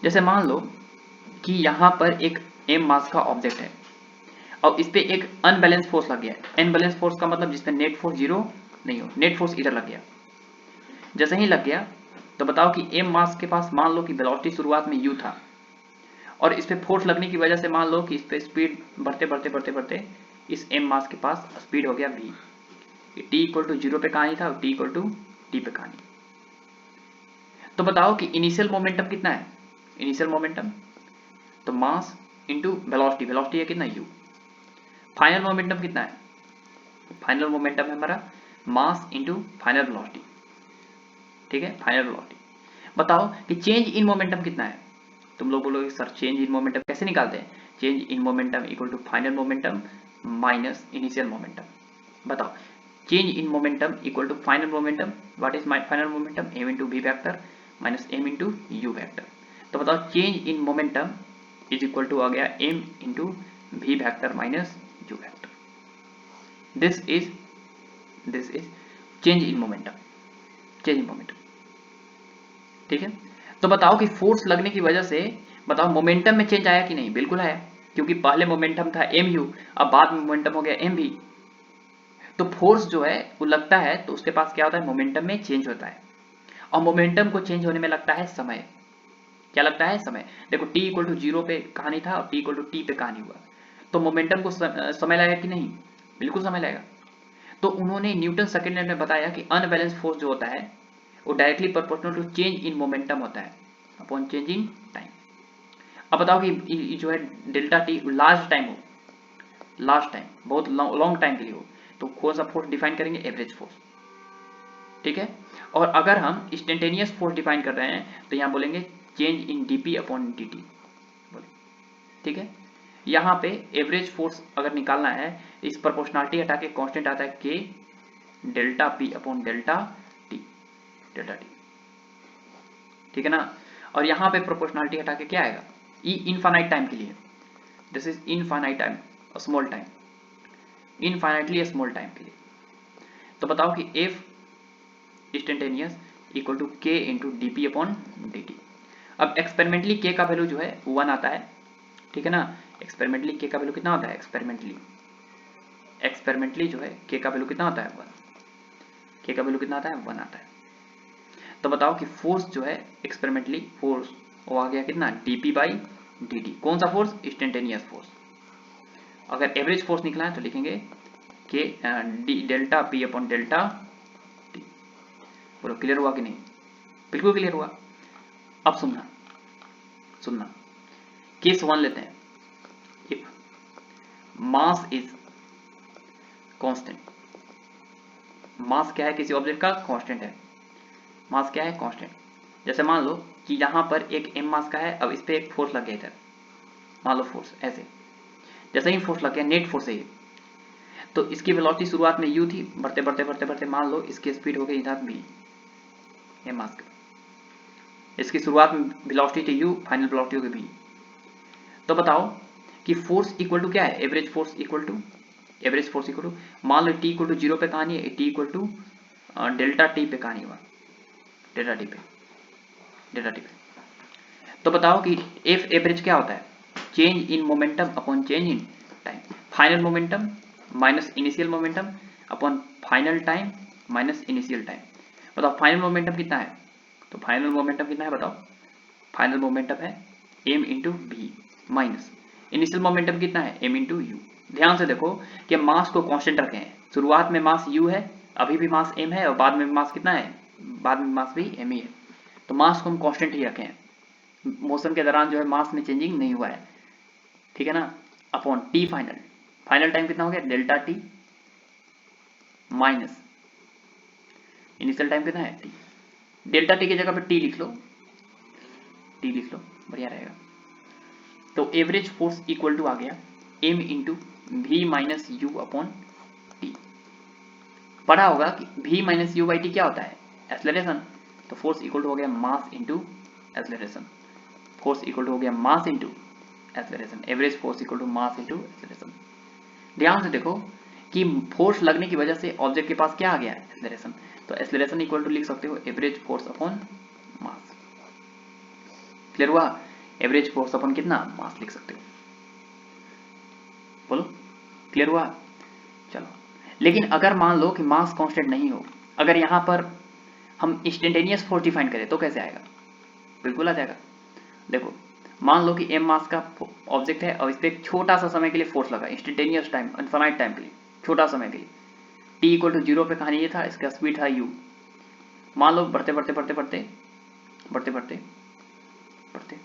जैसे मान लो कि यहाँ पर एक m मास का ऑब्जेक्ट है और इस पे एक अनबैलेंस फोर्स लग गया है। अनबैलेंस फोर्स का मतलब जिसमें नेट फोर्स जीरो नहीं हो, नेट फोर्स इधर लग गया। जैसे ही लग गया तो बताओ कि m मास के पास मान लो कि वेलोसिटी शुरुआत में u था और इस पे फोर्स लगने की वजह से मान लो कि इस पे स्पीड बढ़ते बढ़ते बढ़ते बढ़ते इस m मास के पास स्पीड हो गया v। t equal to zero पे कहानी था और t इक्वल टू टी पे कहानी। तो बताओ कि इनिशियल मोमेंटम कितना है, इनिशियल मोमेंटम तो मास इंटू वेलोसिटी, वेलोसिटी है कितना u। फाइनल मोमेंटम कितना है, फाइनल मोमेंटम है हमारा मास इंटू फाइनल वेलोसिटी, ठीक है, फाइनल वेलोसिटी। बताओ कि चेंज इन मोमेंटम कितना है। तुम लोग बोलोगे सर चेंज इन मोमेंटम कैसे निकालते हैं, change in momentum equal to final momentum minus initial momentum. बताओ change in momentum equal to final momentum, what is my final momentum, m into v vector minus m into U vector. तो बताओ change in momentum is equal to आ गया m into v vector minus u vector. This is change in momentum, change in momentum, ठीक है। तो बताओ कि फोर्स लगने की वजह से बताओ मोमेंटम में चेंज आया कि नहीं, बिल्कुल आया, क्योंकि पहले मोमेंटम था mu, अब बाद में मोमेंटम हो गया mv। तो फोर्स जो है वो लगता है तो उसके पास क्या होता है, मोमेंटम में चेंज होता है और मोमेंटम को चेंज होने में लगता है समय। क्या लगता है, समय। देखो t इक्वल टू जीरो पे कहानी था और t इक्वल टू टी पे कहानी हुआ, तो मोमेंटम को समय लगेगा कि नहीं, बिल्कुल समय लगेगा। तो उन्होंने न्यूटन सेकेंड लॉ में बताया कि अनबैलेंस फोर्स जो होता है वो directly proportional to change in momentum होता है अपॉन चेंज इन टाइम। अब बताओ कि जो है डेल्टा टी लार्ज टाइम हो, लास्ट टाइम बहुत लॉन्ग टाइम के लिए हो, तो कौन सा फोर्स डिफाइन करेंगे, एवरेज फोर्स, ठीक है। और अगर हम इंस्टेंटेनियस फोर्स डिफाइन कर रहे हैं तो यहाँ बोलेंगे change in DP upon dt, बोले, ठीक है। यहाँ पे एवरेज फोर्स अगर निकालना है इस प्रोपोर्शनलिटी हटा के कांस्टेंट आता है k delta p upon delta T, delta T, ठीक है ना। और यहाँ पे प्रोपोर्शनलिटी हटा के क्या आएगा, e इनफाइनाइट टाइम के लिए, this is infinite time, small time, infinitely small time के लिए। तो बताओ कि f instantaneous equal to k into D P upon D T. अब एक्सपेरिमेंटली k का वैल्यू जो है 1 आता है, ठीक है ना। एक्सपेरिमेंटली k का वैल्यू कितना होता है, एक्सपेरिमेंटली जो है k का वैल्यू कितना होता है 1, k का वैल्यू कितना आता है 1 आता है। तो बताओ कि फोर्स जो है एक्सपेरिमेंटली फोर्स वो आ गया कितना, dp बाई dt। कौन सा फोर्स, इंस्टेंटेनियस फोर्स। अगर एवरेज फोर्स निकला है तो लिखेंगे k delta p upon delta t। बोलो क्लियर हुआ कि नहीं, बिल्कुल क्लियर हुआ। अब सुनना सुनना, केस 1 लेते हैं। इफ मास इज कांस्टेंट, मास क्या है किसी ऑब्जेक्ट का, कांस्टेंट है, मास क्या है, कांस्टेंट। जैसे मान लो कि यहाँ पर एक m मास का है, अब इस पे एक फोर्स लग गया इधर, मान लो फोर्स ऐसे, जैसे ही फोर्स लग गया नेट फोर्स है ये, तो इसकी वेलोसिटी शुरुआत में u थी, बढ़ते बढ़ते बढ़ते बढ़ते मान लो इसकी स्पीड हो गई इधर v, m मास का, इसकी शुरुआत में वेलोसिटी थी u, फाइनल वेलोसिटी हो गई v। तो बताओ कि फोर्स इक्वल टू क्या है, average force equal to, average force equal to, मान लो t इक्वल टू जीरो पे कहानी है, t इक्वल टू डेल्टा टी पे कहानी हुआ, डेल्टा टी पे, डेल्टा टी पे। तो बताओ कि एफ एवरेज क्या होता है, change in momentum upon change in time, final momentum minus initial momentum upon final time minus initial time. बताओ फाइनल मोमेंटम कितना है, तो फाइनल मोमेंटम कितना है बताओ, फाइनल मोमेंटम है m into V minus initial momentum कितना है m इंटू यू। ध्यान से देखो कि मास को कांस्टेंट रखे हैं, शुरुआत में मास u है, अभी भी मास m है और बाद में मास कितना है, बाद में मास भी m ही है। तो मास को हम कांस्टेंट ही रखे हैं, मोशन के दौरान जो है मास में चेंजिंग नहीं हुआ है, ठीक है ना। Upon T final, final time कितना हो गया delta T minus initial time कितना है टी, डेल्टा टी की जगह पे टी लिख लो, टी लिख लो, बढ़िया रहेगा। तो एवरेज फोर्स इक्वल टू आ गया m into V minus U upon T. पढ़ा होगा कि v minus U by T क्या होता है, एक्सेलरेशन। तो फोर्स इक्वल टू हो गया mass into acceleration, force equal to हो गया mass into acceleration, average force equal to mass into acceleration. ध्यान से देखो कि फोर्स लगने की वजह से ऑब्जेक्ट के पास क्या आ गया है, एक्सेलरेशन। तो एक्सेलरेशन इक्वल टू लिख सकते हो average force upon mass. Clear हुआ? एवरेज फोर्स अपॉन कितना, मास लिख सकते हो। बोलो क्लियर हुआ? चलो, लेकिन अगर मान लो कि मास कांस्टेंट नहीं हो, अगर यहां पर हम इंस्टेंटेनियस फोर्स डिफाइन करें तो कैसे आएगा? बिल्कुल आ जाएगा। देखो, मान लो कि m मास का ऑब्जेक्ट है और इस पर एक छोटा सा समय के लिए फोर्स लगा, इंस्टेंटेनियस टाइम, इनफाइनाइट टाइम के लिए, छोटा समय के लिए, t इक्वल टू 0 पे कहानी ये था, इसका स्पीड था u। मान लो बढ़ते बढ़ते बढ़ते बढ़ते बढ़ते बढ़ते बढ़ते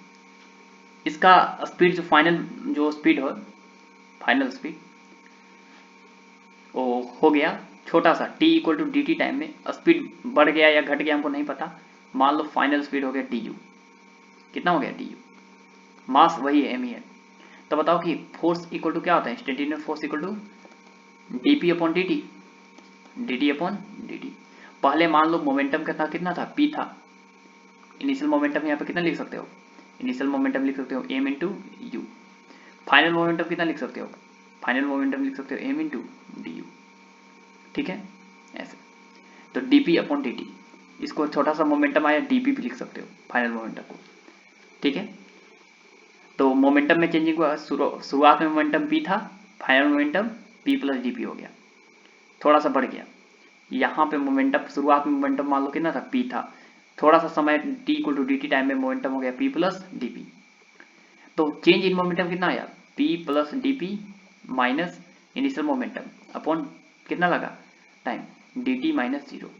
इसका स्पीड जो फाइनल जो स्पीड हो, फाइनल स्पीड वो हो गया छोटा सा, t equal to dt time में स्पीड बढ़ गया या घट गया हमको नहीं पता। मान लो फाइनल स्पीड हो गया du। कितना हो गया du? मास वही है, m ही है। तो बताओ कि फोर्स इक्वल टू क्या होता है, instantaneous force equal to dp upon dt, dt upon dt। पहले मान लो मोमेंटम का था, कितना था, p था। इनिशियल मोमेंटम यहाँ पे कितना लिख सकते हो, इनिशियल मोमेंटम लिख सकते हो m into you. Final momentum कितना लिख सकते हो, फाइनल मोमेंटम लिख सकते हो m इंटू डी यू। ठीक है, ऐसे। तो dp अपॉन dt, इसको छोटा सा मोमेंटम आया dp भी लिख सकते हो, फाइनल मोमेंटम को। ठीक है, तो मोमेंटम में चेंजिंग हुआ, शुरुआत में मोमेंटम p था, final momentum p plus D हो गया, थोड़ा सा बढ़ गया। यहाँ पे मोमेंटम, शुरुआत में मोमेंटम मान लो कितना था, p था, थोड़ा सा समय t equal to dt time में मोमेंटम हो गया p प्लस dp। तो चेंज इन मोमेंटम कितना आया, p plus dp minus initial momentum upon कितना लगा, टाइम, dt माइनस 0,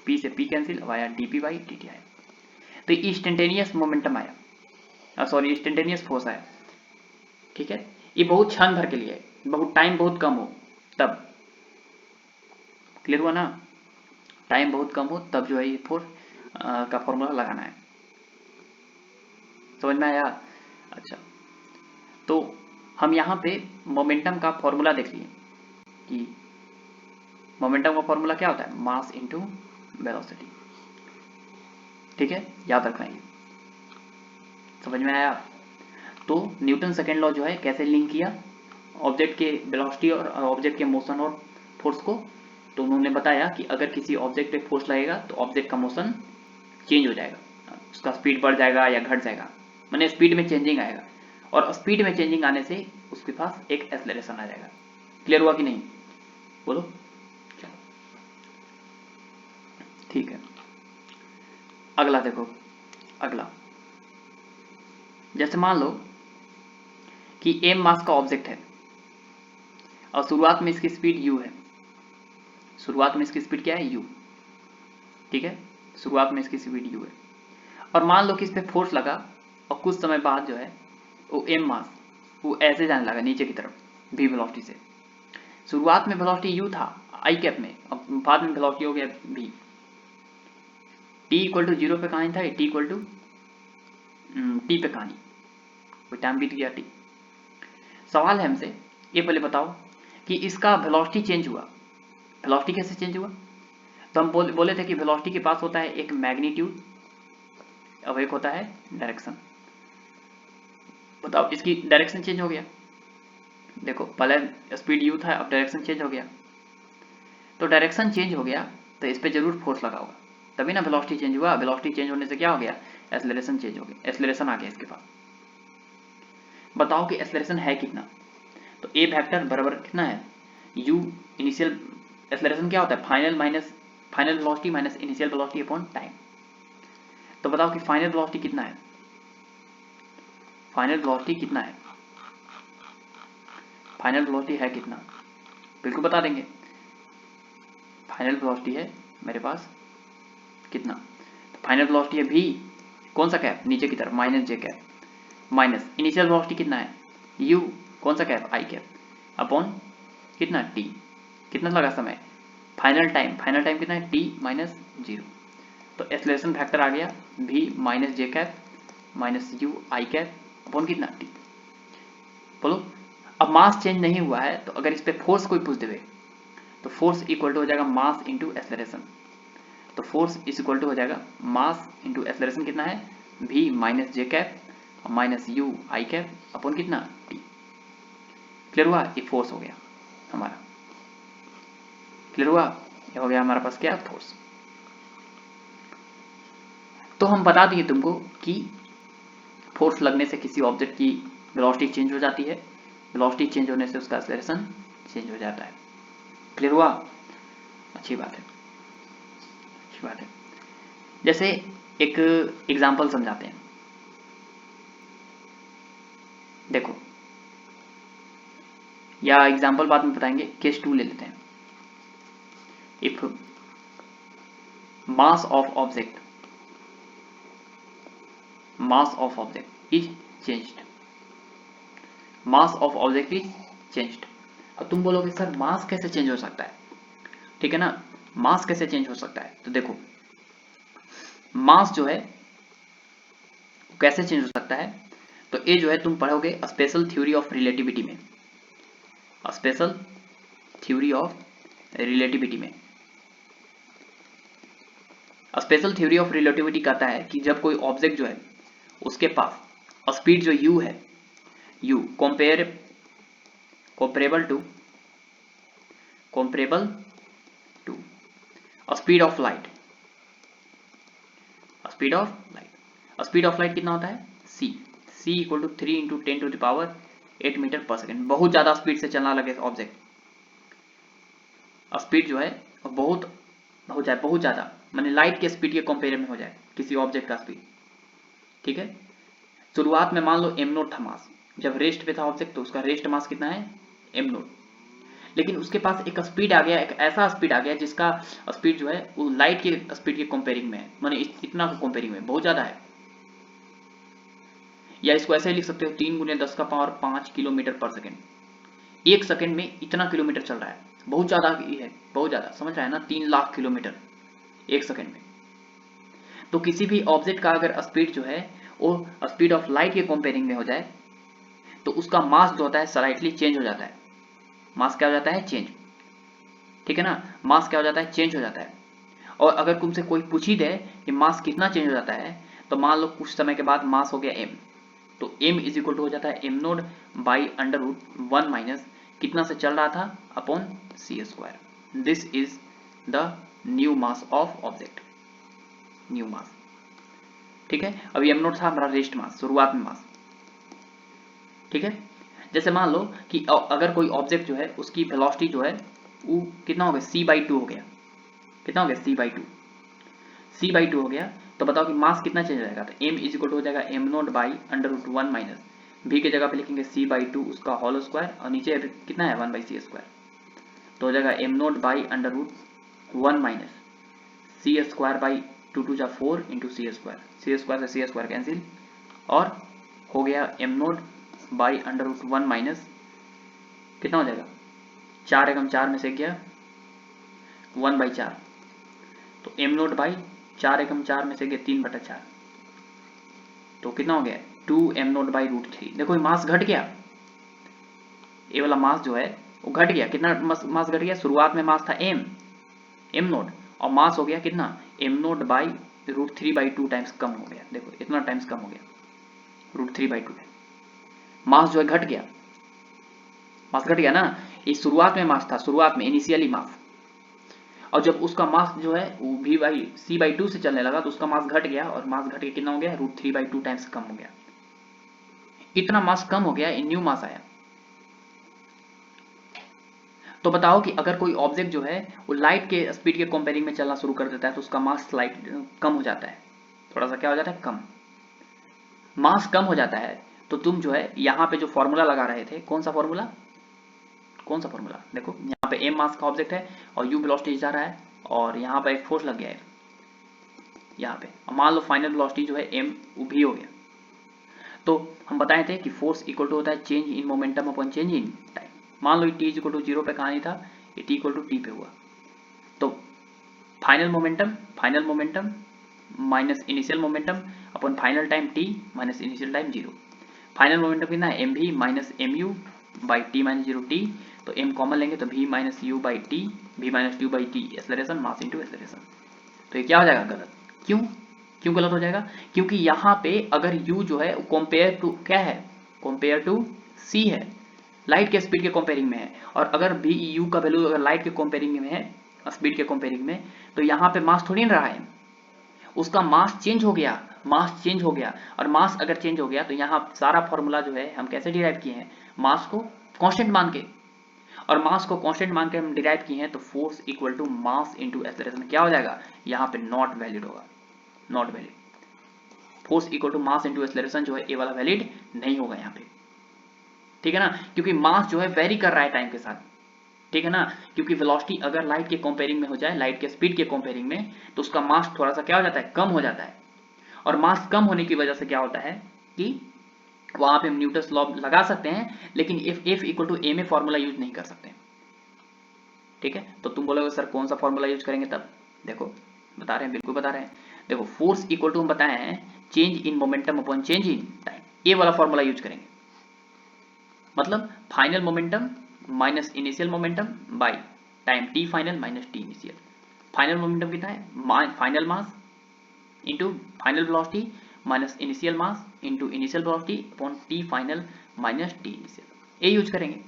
p से p कैंसिल आया, dp बाई dt आया। तो इंस्टेंटेनियस मोमेंटम आया, सॉरी इंस्टेंटेनियस फोर्स आया। ठीक है, ये बहुत क्षण भर के लिए है, बहुत टाइम बहुत कम हो तब। क्लियर हुआ ना? टाइम बहुत कम हो तब जो है ये फोर्स का फॉर्मूला लगाना है। समझ में आया? अच्छा, तो हम यहाँ पे मोमेंटम का फॉर्मूला देख लिए कि मोमेंटम का फॉर्मूला क्या होता है, मास इनटू वेलोसिटी। ठीक है, याद रखना ये। समझ में आया? तो न्यूटन सेकेंड लॉ जो है कैसे लिंक किया ऑब्जेक्ट के वेलोसिटी और ऑब्जेक्ट के मोशन और फोर्स को। तो उन्होंने बताया कि अगर किसी ऑब्जेक्ट पे फोर्स लगेगा तो ऑब्जेक्ट का मोशन चेंज हो जाएगा, उसका स्पीड बढ़ जाएगा या घट जाएगा, माने स्पीड में चेंजिंग आएगा, और स्पीड में चेंजिंग आने से उसके पास एक एक्सेलरेशन आ जाएगा। क्लियर हुआ कि नहीं? बोलो। चलो ठीक है, अगला देखो। अगला, जैसे मान लो कि m मास का ऑब्जेक्ट है और शुरुआत में इसकी स्पीड u है, शुरुआत में इसकी स्पीड क्या है, u। ठीक है, शुरुआत में इसकी स्पीड u है, और मान लो कि इस पे फोर्स लगा और कुछ समय बाद जो है वो m मास वो ऐसे जाने लगा नीचे की तरफ v वेलोसिटी से। शुरुआत में वेलोसिटी u था i कैप में, अब बाद में वेलोसिटी हो गया v। t इक्वल टू 0 पे कहानी था, t इक्वल टू t पे कहानी, कोई टाइम बीत गया t। सवाल है हमसे, ये पहले बताओ कि इसका वेलोसिटी चेंज हुआ, वेलोसिटी कैसे चेंज हुआ? तो हम बोले थे कि वेलोसिटी के पास होता है एक मैग्नीट्यूड और एक होता है डायरेक्शन। बताओ इसकी डायरेक्शन चेंज हो गया, देखो पहले स्पीड u था, अब डायरेक्शन चेंज हो गया। तो डायरेक्शन चेंज हो गया तो इस पे जरूर फोर्स लगा होगा, तभी ना वेलोसिटी चेंज हुआ। वेलोसिटी चेंज होने से क्या हो गया, एक्सेलरेशन चेंज हो गया, एक्सेलरेशन आ गया इसके पास। बताओ कि एक्सेलरेशन है कितना? तो a वेक्टर बराबर कितना है, u इनिशियल, एक्सेलरेशन क्या होता है, final velocity minus initial velocity upon time. तो बताओ कि फाइनल वेलोसिटी कितना है, फाइनल वेलोसिटी कितना है, फाइनल वेलोसिटी है कितना, बिल्कुल बता देंगे। फाइनल वेलोसिटी है मेरे पास कितना, फाइनल वेलोसिटी है v, कौन सा कैप, नीचे की तरफ, माइनस जे कैप, माइनस इनिशियल वेलोसिटी कितना है u, कौन सा कैप, i कैप, अपॉन कितना t, कितना लगा समय, फाइनल टाइम कितना है t माइनस 0। तो एक्सेलरेशन फैक्टर आ गया v minus J cap minus u i cap upon कितना t। बोलो, अब मास चेंज नहीं हुआ है तो अगर इस पे फोर्स कोई पूछ देवे तो फोर्स इक्वल टू हो जाएगा मास इंटू एक्सेलरेशन। तो फोर्स इज इक्वल टू हो जाएगा मास इंटू एक्सेलरेशन कितना है, v minus J cap minus u i cap upon कितना t। क्लियर हुआ? ये फोर्स हो गया हमारा। क्लियर हुआ? ये हो गया हमारे पास क्या, फोर्स। तो हम बता दिए तुमको कि फोर्स लगने से किसी ऑब्जेक्ट की वेलोसिटी चेंज हो जाती है, वेलोसिटी चेंज होने से उसका एक्सेलरेशन चेंज हो जाता है। क्लियर हुआ? अच्छी बात है, अच्छी बात है। जैसे एक एग्जांपल समझाते हैं, देखो, या एग्जांपल बाद में बताएंगे, केस 2 ले लेते हैं। If mass of object is changed, mass of object is changed. अब तुम बोलोगे सर मास कैसे चेंज हो सकता है, ठीक है ना, मास कैसे चेंज हो सकता है? तो देखो, मास जो है कैसे चेंज हो सकता है, तो ये जो है तुम पढ़ोगे स्पेशल थ्योरी ऑफ रिलेटिविटी में, स्पेशल थ्योरी ऑफ रिलेटिविटी में। स्पेशल थ्योरी ऑफ रिलेटिविटी कहता है कि जब कोई ऑब्जेक्ट जो है उसके पास स्पीड जो u है, u comparable to speed of light, speed of light कितना होता है, c equal to 3 into 10 to the power 8 meter पर सेकेंड। बहुत ज्यादा स्पीड से चलना लगे ऑब्जेक्ट, स्पीड जो है बहुत हो जाए, बहुत ज्यादा, माने लाइट के स्पीड के कंपेयर में हो जाए किसी ऑब्जेक्ट का स्पीड, ठीक है। शुरुआत में मान लो m नोट था मास, जब रेस्ट पे था ऑब्जेक्ट तो उसका रेस्ट मास कितना है, m नोट। लेकिन उसके पास एक स्पीड आ गया, एक ऐसा स्पीड आ गया जिसका स्पीड जो है वो लाइट के स्पीड के कंपेयरिंग में है, माने इतना कंपेयरिंग में बहुत ज्यादा है। या इसको ऐसे लिख सकते हो 3 गुने 10 का पावर 5 किलोमीटर पर सेकेंड, एक सेकेंड में इतना किलोमीटर चल रहा है, बहुत ज्यादा है, बहुत ज्यादा, समझ रहा है ना, 3 लाख किलोमीटर एक सेकेंड में। तो किसी भी ऑब्जेक्ट का अगर स्पीड जो है वो स्पीड ऑफ लाइट के कंपेयरिंग में हो जाए तो उसका मास जो होता है स्लाइटली चेंज हो जाता है। मास क्या हो जाता है, चेंज, ठीक है ना, मास क्या हो जाता है, चेंज हो जाता है। और अगर तुमसे कोई पूछ ही दे कि मास कितना चेंज हो जाता है, तो मान लो कुछ समय के बाद मास हो गया m, तो m इज इक्वल टू हो जाता है m naught by under root 1 minus कितना से चल रहा था, upon c square. This is the new mass of object, new mass, ठीक है। अभी m नोट था हमारा रेस्ट मास, शुरुआत में मास, ठीक है। जैसे मान लो कि अगर कोई ऑब्जेक्ट जो है उसकी वेलोसिटी जो है वो कितना हो गया, c/2 हो गया, कितना हो गया, c/2 हो गया, तो बताओ कि मास कितना चेंज हो जाएगा, तो m इज इक्वल टू हो जाएगा m naught by under root 1 minus v के जगह पे लिखेंगे c/2 उसका होल स्क्वायर, और नीचे कितना है 1/c स्क्वायर, तो हो जाएगा m naught by under root 1 minus c square by 2 2 जा 4 इंटू c स्क्वायर से c स्क्वायर कैंसिल, और हो गया m naught by under root 1 minus कितना हो जाएगा, 4 एकम 4 में से गया 1/4, तो m नोट बाई 4 एकम 4 में से गया 3/4, तो कितना हो गया 2m नोट बाई रूट 3। देखो ये मास घट गया, ये वाला मास जो है वो घट गया, कितना मास घट गया, शुरुआत में मास था m नोट, और मास हो गया कितना m naught by root 3/2 times कम हो गया, देखो इतना टाइम्स कम हो गया, रूट 3/2 मास जो है घट गया, मास घट गया ना। ये शुरुआत में मास था, शुरुआत में इनिशियली मास, और जब उसका मास जो है वो c/2 से चलने लगा तो उसका मास घट गया, और मास घट के कितना हो गया, रूट 3/2 टाइम्स कम हो गया। इतना मास कम हो गया, न्यू मास आया। तो बताओ कि अगर कोई ऑब्जेक्ट जो है वो लाइट के स्पीड के कंपेयरिंग में चलना शुरू कर देता है तो उसका मास स्लाइट कम हो जाता है, थोड़ा सा क्या हो जाता है, कम, मास कम हो जाता है। तो तुम जो है यहाँ पे जो फॉर्मूला लगा रहे थे, कौन सा फॉर्मूला, देखो यहाँ पे m मास का ऑब्जेक्ट है और u वेलोसिटी जा रहा है, और यहाँ पे एक फोर्स लग गया है यहाँ पे, और मान लो फाइनल वेलोसिटी जो है m वो भी हो गया। तो हम बताए थे कि फोर्स इक्वल टू होता है change in momentum upon change in time. मान लो t इक्वल टू 0 पे कहानी था, ये t इक्वल टू t पे हुआ, तो final momentum minus initial momentum upon final time t minus initial time 0। Final momentum कितना है, mv minus mu by t minus 0t, तो m कॉमन लेंगे तो v minus u by T, v minus two by T, acceleration mass into acceleration. तो ये क्या हो जाएगा, गलत, क्यों गलत हो जाएगा, क्योंकि यहाँ पे अगर u जो है कंपेयर टू क्या है, कंपेयर टू c है, लाइट के स्पीड के कंपेयरिंग में है, और अगर भी u का वैल्यू अगर लाइट के कंपेयरिंग में है स्पीड के कंपेयरिंग में, तो यहाँ पे मास थोड़ी ना रहा है, उसका मास चेंज हो गया, मास चेंज हो गया। और मास अगर चेंज हो गया तो यहाँ सारा फॉर्मूला जो है हम कैसे डिराइव किए हैं, मास को कांस्टेंट मान के, और मास को कांस्टेंट मान के हम डिराइव किए हैं, तो force equal to mass into acceleration क्या हो जाएगा, यहाँ पे नॉट वैलिड होगा, not valid. Force equal to mass into acceleration जो है ये वाला वैलिड नहीं होगा यहाँ पे, ठीक है ना, क्योंकि मास जो है वेरी कर रहा है टाइम के साथ, ठीक है ना, क्योंकि वेलोसिटी अगर लाइट के कंपेयरिंग में हो जाए, लाइट के स्पीड के कंपेयरिंग में, तो उसका मास थोड़ा सा क्या हो जाता है, कम हो जाता है। और मास कम होने की वजह से क्या होता है कि वहां पे हम न्यूटन्स लॉ लगा सकते हैं, लेकिन F इक्वल टू ए में फॉर्मूला यूज नहीं कर सकते, ठीक है। तो तुम बोलोगे सर कौन सा फॉर्मूला यूज करेंगे, तब देखो बता रहे हैं, बिल्कुल बता रहे हैं। देखो फोर्स इक्वल टू हम बताए हैं change in momentum upon change in time, ये वाला फॉर्मूला यूज करेंगे। मतलब final momentum minus initial momentum by time T final minus T initial. Final momentum कितना है, final mass into final velocity minus initial mass into initial velocity upon T final minus T initial, ये यूज करेंगे।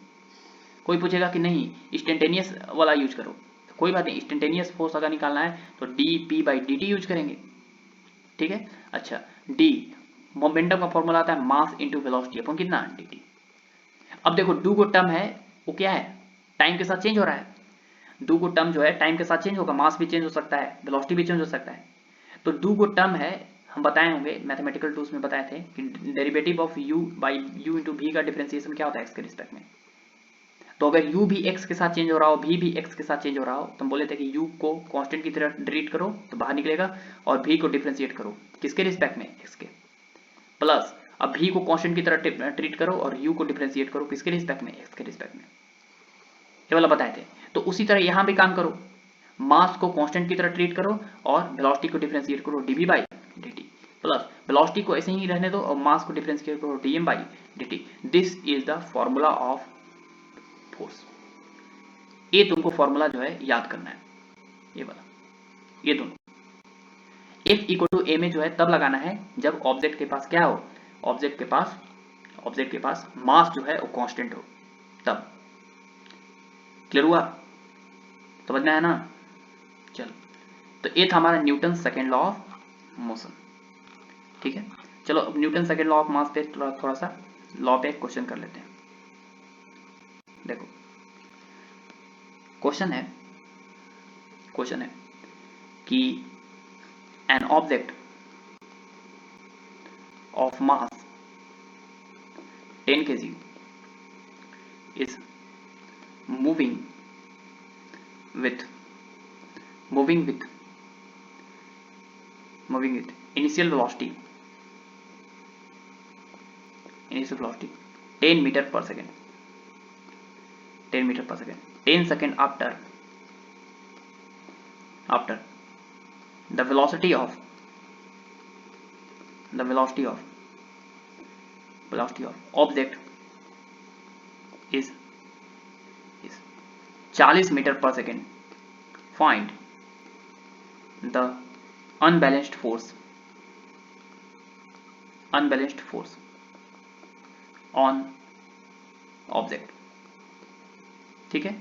कोई पूछेगा कि नहीं इंस्टेंटेनियस वाला यूज करो, तो कोई बात नहीं, इंस्टेंटेनियस फोर्स अगर निकालना है तो D P by D T use करेंगे, ठीक है। अच्छा, डी मोमेंटम का फॉर्मूला आता है मास इंटू वेलोसिटी अपॉन कितना, डी टी। अब देखो डू को टर्म है वो क्या है, टाइम के साथ चेंज हो रहा है, डू को टर्म जो है टाइम के साथ चेंज होगा, मास भी चेंज हो सकता है, वेलोसिटी भी चेंज हो सकता है। तो डू को टर्म है, हम बताए होंगे मैथमेटिकल टूल्स में बताए थे कि derivative of you by you into भी का डिफरेंशिएशन क्या होता है एक्स के रिस्पेक्ट में। तो अगर u भी x के साथ चेंज हो रहा हो, v भी x के साथ चेंज हो रहा हो, तो हम बोले थे कि u को कांस्टेंट की तरह ट्रीट करो तो बाहर निकलेगा, और v को डिफरेंशिएट करो किसके रिस्पेक्ट में, x के, प्लस अब v को कांस्टेंट की तरह ट्रीट करो और u को डिफरेंशिएट करो किसके रिस्पेक्ट में, x के रिस्पेक्ट में, ये वाला बताए थे। तो उसी तरह यहाँ भी काम करो, मास को कांस्टेंट की तरह ट्रीट करो और वेलोसिटी को डिफरेंशिएट करो dv by dt, plus velocity को ऐसे ही रहने दो और मास को डिफरेंशिएट करो dm by dt। This is the formula of force. ये तुमको फॉर्मूला जो है याद करना है, ये वाला, ये दोनों। F इक्वल टू ए में जो है तब लगाना है जब ऑब्जेक्ट के पास क्या हो, ऑब्जेक्ट के पास मास जो है वो कांस्टेंट हो, तब। क्लियर हुआ, समझ में आया ना। चलो, तो ये था हमारा Newton second law of motion, ठीक है। चलो अब Newton second law of mass पे थोड़ा सा लॉ पे क्वेश्चन कर लेते हैं। देखो क्वेश्चन है कि an object of mass 10 kg is moving with initial velocity 10 meter per second, 10 second after the velocity of object is 40 meter per second. Find the unbalanced force on object, ठीक है।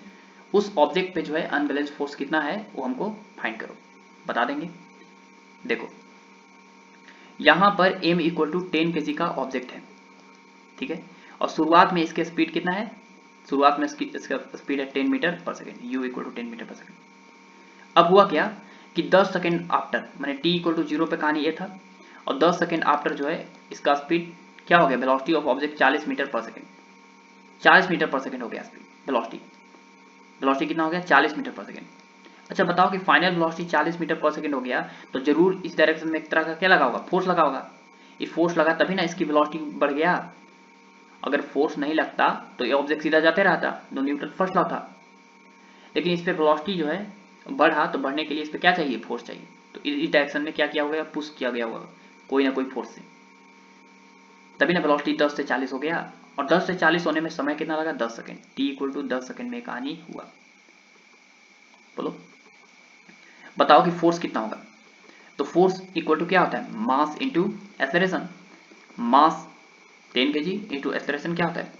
उस ऑब्जेक्ट पे जो है अनबैलेंस फोर्स कितना है वो हमको फाइंड करो, बता देंगे। देखो यहां पर m इक्वल टू 10 kg का ऑब्जेक्ट है, ठीक है, और शुरुआत में इसके स्पीड कितना है, शुरुआत में इसका स्पीड है 10 मीटर पर second, u equal to 10 metre पर सेकेंड। अब हुआ क्या कि 10 सेकेंड आफ्टर, मैंने t इक्वल टू 0 पे कहानी ये था, और 10 सेकेंड आफ्टर जो है इसका स्पीड क्या हो गया, वेलोसिटी ऑफ ऑब्जेक्ट 40 मीटर पर सेकेंड, 40 मीटर पर सेकेंड हो गया स्पीड, वेलोसिटी कितना हो गया, 40 मीटर पर सेकेंड। अच्छा बताओ कि फाइनल वेलोसिटी 40 मीटर पर सेकेंड हो गया, तो जरूर इस डायरेक्शन में एक तरह का क्या लगा होगा, फोर्स लगा होगा। ये फोर्स लगा तभी ना इसकी वेलोसिटी बढ़ गया, अगर फोर्स नहीं लगता तो ये ऑब्जेक्ट सीधा जाते रहता, तो न्यूटन फर्स्ट लॉ था। लेकिन इस पे वेलोसिटी जो है बढ़ा, तो बढ़ने के लिए इस पे क्या चाहिए, फोर्स चाहिए, तो इस डायरेक्शन में क्या किया होगा, पुश किया गया होगा कोई ना कोई फोर्स से, तभी ना वेलोसिटी 10 से 40 हो गया। और 10 से 40 होने में समय कितना लगा, 10 second, t equal to 10 second में कहानी हुआ। बोलो बताओ कि फोर्स कितना होगा, तो फोर्स इक्वल टू क्या होता है, mass into acceleration, mass 10 kg into acceleration क्या होता है,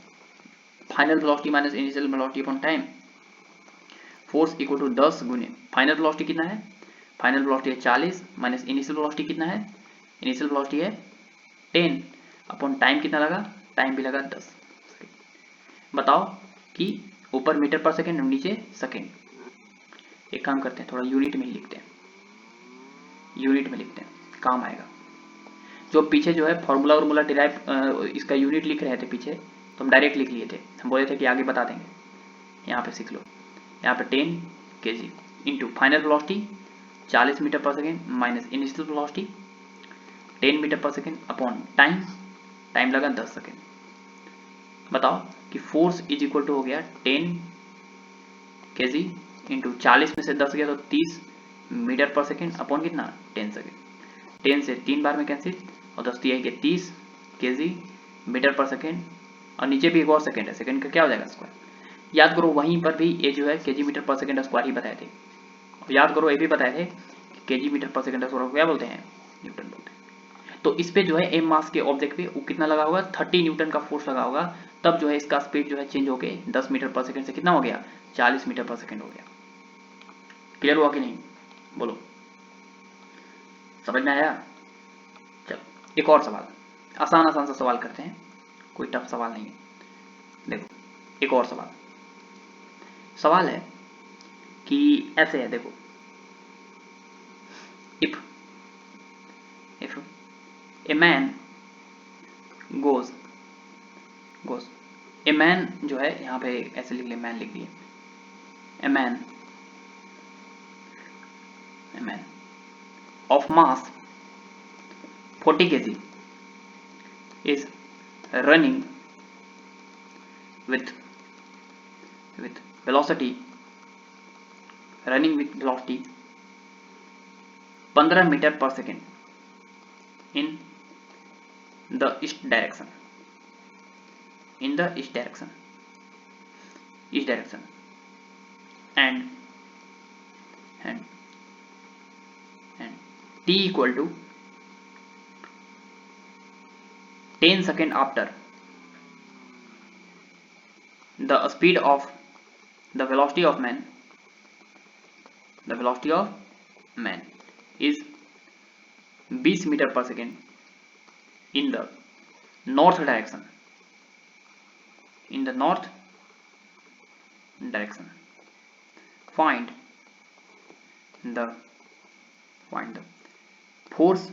final velocity minus initial velocity upon time. Force equal to 10 गुने फाइनल वेलोसिटी कितना है, फाइनल वेलोसिटी है 40 माइनस इनिशियल वेलोसिटी कितना है, इनिशियल वेलोसिटी है 10 अपॉन टाइम कितना लगा, टाइम भी लगा 10। बताओ कि ऊपर मीटर पर सेकेंड और नीचे सेकेंड। एक काम करते हैं, थोड़ा यूनिट में ही लिखते हैं, यूनिट में लिखते हैं, काम आएगा। जो पीछे जो है फॉर्मूला वर्मूला डिराइव इसका यूनिट लिख रहे थे पीछे, तो हम डायरेक्ट लिख लिए थे, हम बोले थे कि आगे बता देंगे, यहाँ पे सीख लो। यहाँ पे 10 kg into final velocity 40 metre पर second minus initial velocity 10 metre पर सेकेंड अपॉन टाइम, टाइम लगा 10 सेकेंड। बताओ कि फोर्स इज इक्वल टू हो गया 10 kg इंटू 40 में से 10 गया तो 30 मीटर पर सेकेंड अपॉन कितना 10 सेकेंड। 10 से 3 बार में कैंसिल और 10 दिया है कि 30 kg मीटर पर सेकेंड, और नीचे भी एक और सेकेंड है, सेकेंड का क्या हो जाएगा स्क्वायर। याद करो वहीं पर भी ये जो है केजी मीटर पर सेकेंड स्क्वायर ही बताए थे, और याद करो ये भी बताए थे कि केजी मीटर पर सेकेंड स्क्वायर को क्या बोलते हैं, न्यूटन बोलते हैं। तो इस पे जो है एम मास के ऑब्जेक्ट पे वो कितना लगा होगा, 30 न्यूटन का फोर्स लगा होगा, तब जो है इसका स्पीड जो है चेंज होके 10 मीटर पर सेकेंड से कितना हो गया, 40 मीटर पर सेकेंड हो गया। क्लियर हुआ कि नहीं, बोलो, समझ में आया। चलो एक और सवाल, आसान आसान सा सवाल करते हैं, कोई टफ सवाल नहीं है। देखो एक और सवाल, सवाल है कि ऐसे है, देखो if a man goes a man जो है यहाँ पे ऐसे लिख ले, मैन लिख लिए, a man of mass 40 kg is running with velocity 15 metre पर second in the east direction, and t equal to 10 second after the speed of the velocity of man is 20 metre पर second in the north direction, find the force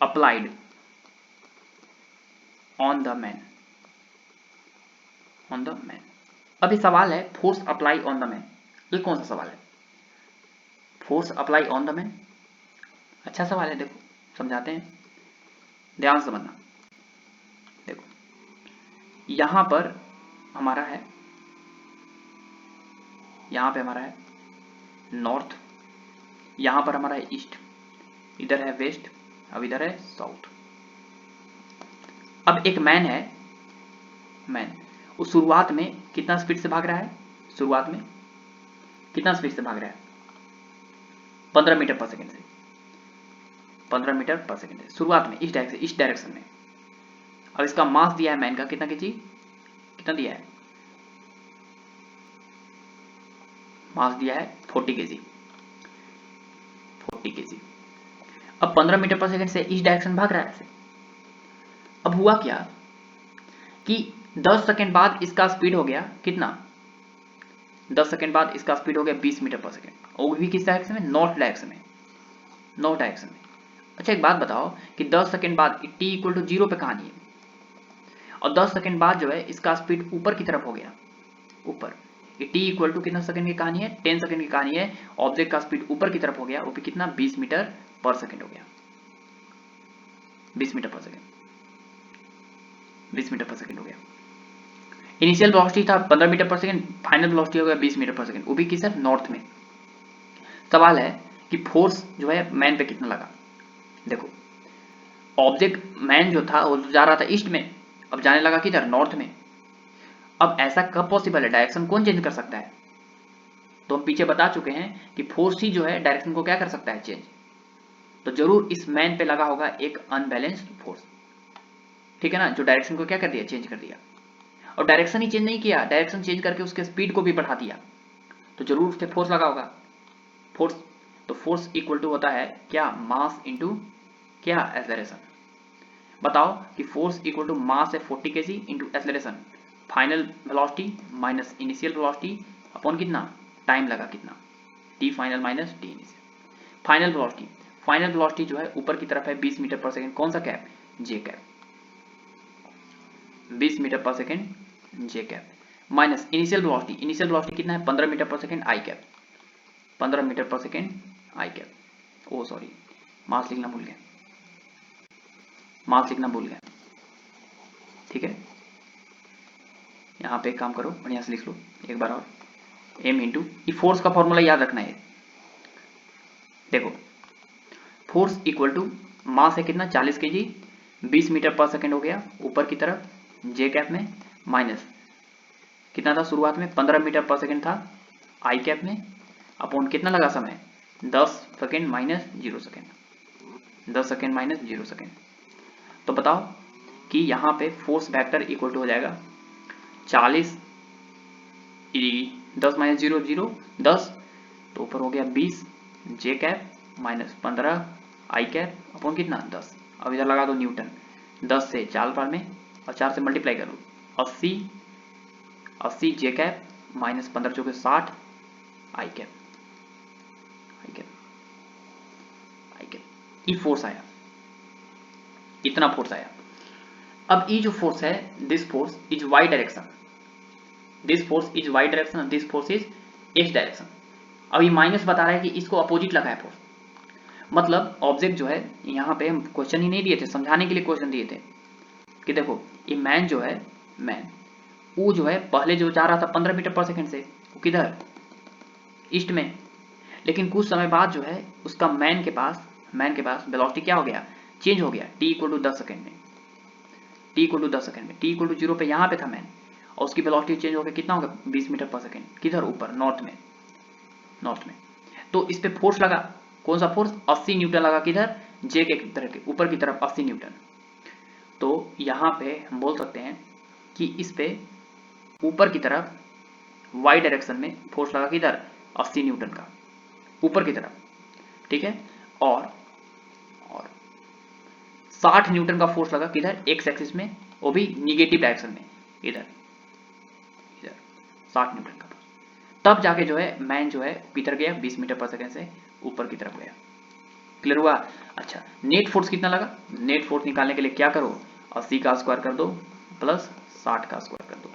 applied on the man। अभी सवाल है force apply on the man, ये कौन सा सवाल है, force apply on the man, अच्छा सवाल है, देखो समझाते हैं, ध्यान से समझना। देखो यहां पर हमारा है, यहां पे हमारा है नॉर्थ, यहां पर हमारा है ईस्ट, इधर है वेस्ट, अब इधर है साउथ। अब एक मैन है, वो शुरुआत में कितना स्पीड से भाग रहा है, शुरुआत में कितना स्पीड से भाग रहा है, 15 मीटर पर सेकेंड से, 15 मीटर पर सेकेंड से शुरुआत में, इस डायरेक्शन में। अब इसका मास दिया है मैन का कितना केजी, कितना दिया है, मास दिया है 40 केजी। अब 15 मीटर पर सेकेंड से इस डायरेक्शन भाग रहा है ऐसे। अब हुआ क्या कि 10 सेकेंड बाद इसका स्पीड हो गया कितना, 10 सेकेंड बाद इसका स्पीड हो गया 20 मीटर पर सेकेंड, और भी किस डायरेक्शन में, नॉर्थ डायरेक्शन में। अच्छा एक बात बताओ कि 10 सेकेंड बाद t इक्वल टू 0 पे कहानी है, और 10 सेकेंड बाद जो है इसका स्पीड ऊपर की तरफ हो गया, ऊपर, t इक्वल टू कितना सेकेंड की कहानी है, 10 सेकेंड की कहानी है, ऑब्जेक्ट का स्पीड ऊपर की तरफ हो गया, वो भी कितना 20 मीटर पर सेकेंड हो गया, 20 मीटर पर सेकेंड हो गया। इनिशियल वेलोसिटी था 15 मीटर पर सेकेंड, फाइनल वेलोसिटी हो गया 20 मीटर पर सेकेंड, वो भी किस है, नॉर्थ में। सवाल है कि फोर्स जो है मैन पे कितना लगा। देखो ऑब्जेक्ट मैन जो था वो जा रहा था ईस्ट में, अब जाने लगा किधर, नॉर्थ में। अब ऐसा कब पॉसिबल है, डायरेक्शन कौन चेंज कर सकता है, तो हम पीछे बता चुके हैं कि फोर्स ही जो है डायरेक्शन को क्या कर सकता है, चेंज। तो जरूर इस मैन पे लगा होगा एक अनबैलेंस्ड फोर्स, ठीक है ना, जो डायरेक्शन को क्या कर दिया, चेंज कर दिया। और डायरेक्शन ही चेंज नहीं किया, डायरेक्शन चेंज करके उसके स्पीड को भी बढ़ा दिया, तो जरूर उस पर फोर्स लगा होगा। फोर्स, तो फोर्स इक्वल टू होता है क्या, मास इंटू क्या, एक्सेलरेशन। बताओ कि फोर्स इक्वल टू मास है 40 kg into acceleration, final velocity minus initial velocity upon कितना, टाइम लगा कितना, T final minus T initial. Final velocity, final velocity जो है ऊपर की तरफ है 20 मीटर पर सेकंड, कौन सा cap, J cap, 20 metre per second J cap, minus initial velocity, initial velocity कितना है 15 metre per second I cap, 15 metre per second I cap. Oh sorry, mass लिखना भूल गया, मास लिखना भूल गया, ठीक है। यहाँ पे एक काम करो, बढ़िया से लिख लो एक बार और, m इंटू, ये फोर्स का फॉर्मूला याद रखना है। देखो फोर्स इक्वल टू मास है कितना 40 kg, 20 मीटर पर सेकंड हो गया ऊपर की तरफ जे कैप में, माइनस कितना था शुरुआत में 15 मीटर पर सेकंड था आई कैप में, अपॉन कितना लगा समय 10 second minus 0 second, 10 second minus 0 second. तो बताओ कि यहाँ पे फोर्स वेक्टर इक्वल टू हो जाएगा 40, 10 माइनस 0 0, 10, तो ऊपर हो गया 20 जे कैप माइनस 15 आई कैप अपॉन कितना 10। अब इधर लगा दो न्यूटन, 10 से 4 बार में और 4 से मल्टीप्लाई कर लो, 80 जे कैप माइनस 15 चौके 60 I cap, I cap, I cap. ये फोर्स आया, इतना फोर्स आया। अब ये जो फोर्स है, this force is Y direction, this force is Y direction, this force is H direction. अब ये माइनस बता रहा है कि इसको अपोजिट लगा है फोर्स, मतलब ऑब्जेक्ट जो है, यहाँ पे हम क्वेश्चन ही नहीं दिए थे, समझाने के लिए क्वेश्चन दिए थे कि देखो ये मैन जो है, मैन वो जो है पहले जो जा रहा था 15 मीटर पर सेकंड से, वो किधर ईस्ट में, लेकिन कुछ समय बाद जो है उसका मैन के पास वेलोसिटी क्या हो गया, चेंज हो गया, टी इक्वल टू 10 सेकंड में, टी इक्वल टू 10 सेकंड में, टी इक्वल टू 0 पे यहाँ पे था मैन, और उसकी वेलोसिटी चेंज हो गया कितना होगा 20 मीटर पर सेकंड, किधर ऊपर नॉर्थ में, नॉर्थ में। तो इस पे फोर्स लगा, कौन सा फोर्स, 80 न्यूटन लगा किधर, जे के तरफ के ऊपर की तरफ 80 न्यूटन। तो यहाँ पे हम बोल सकते हैं कि इस पे ऊपर की तरफ वाई डायरेक्शन में फोर्स लगा किधर 80 न्यूटन का ऊपर की तरफ, ठीक है। और 60 न्यूटन का फोर्स लगा किधर एक्स एक्सिस में, वो भी निगेटिव डायरेक्शन में, इधर इधर 60 न्यूटन का फोर्स। तब जाके जो है मैन जो है किधर गया 20 मीटर पर सेकंड से ऊपर की तरफ गया। क्लियर हुआ। अच्छा, नेट फोर्स कितना लगा, नेट फोर्स निकालने के लिए क्या करो, 80 का स्क्वायर कर दो प्लस 60 का स्क्वायर कर दो।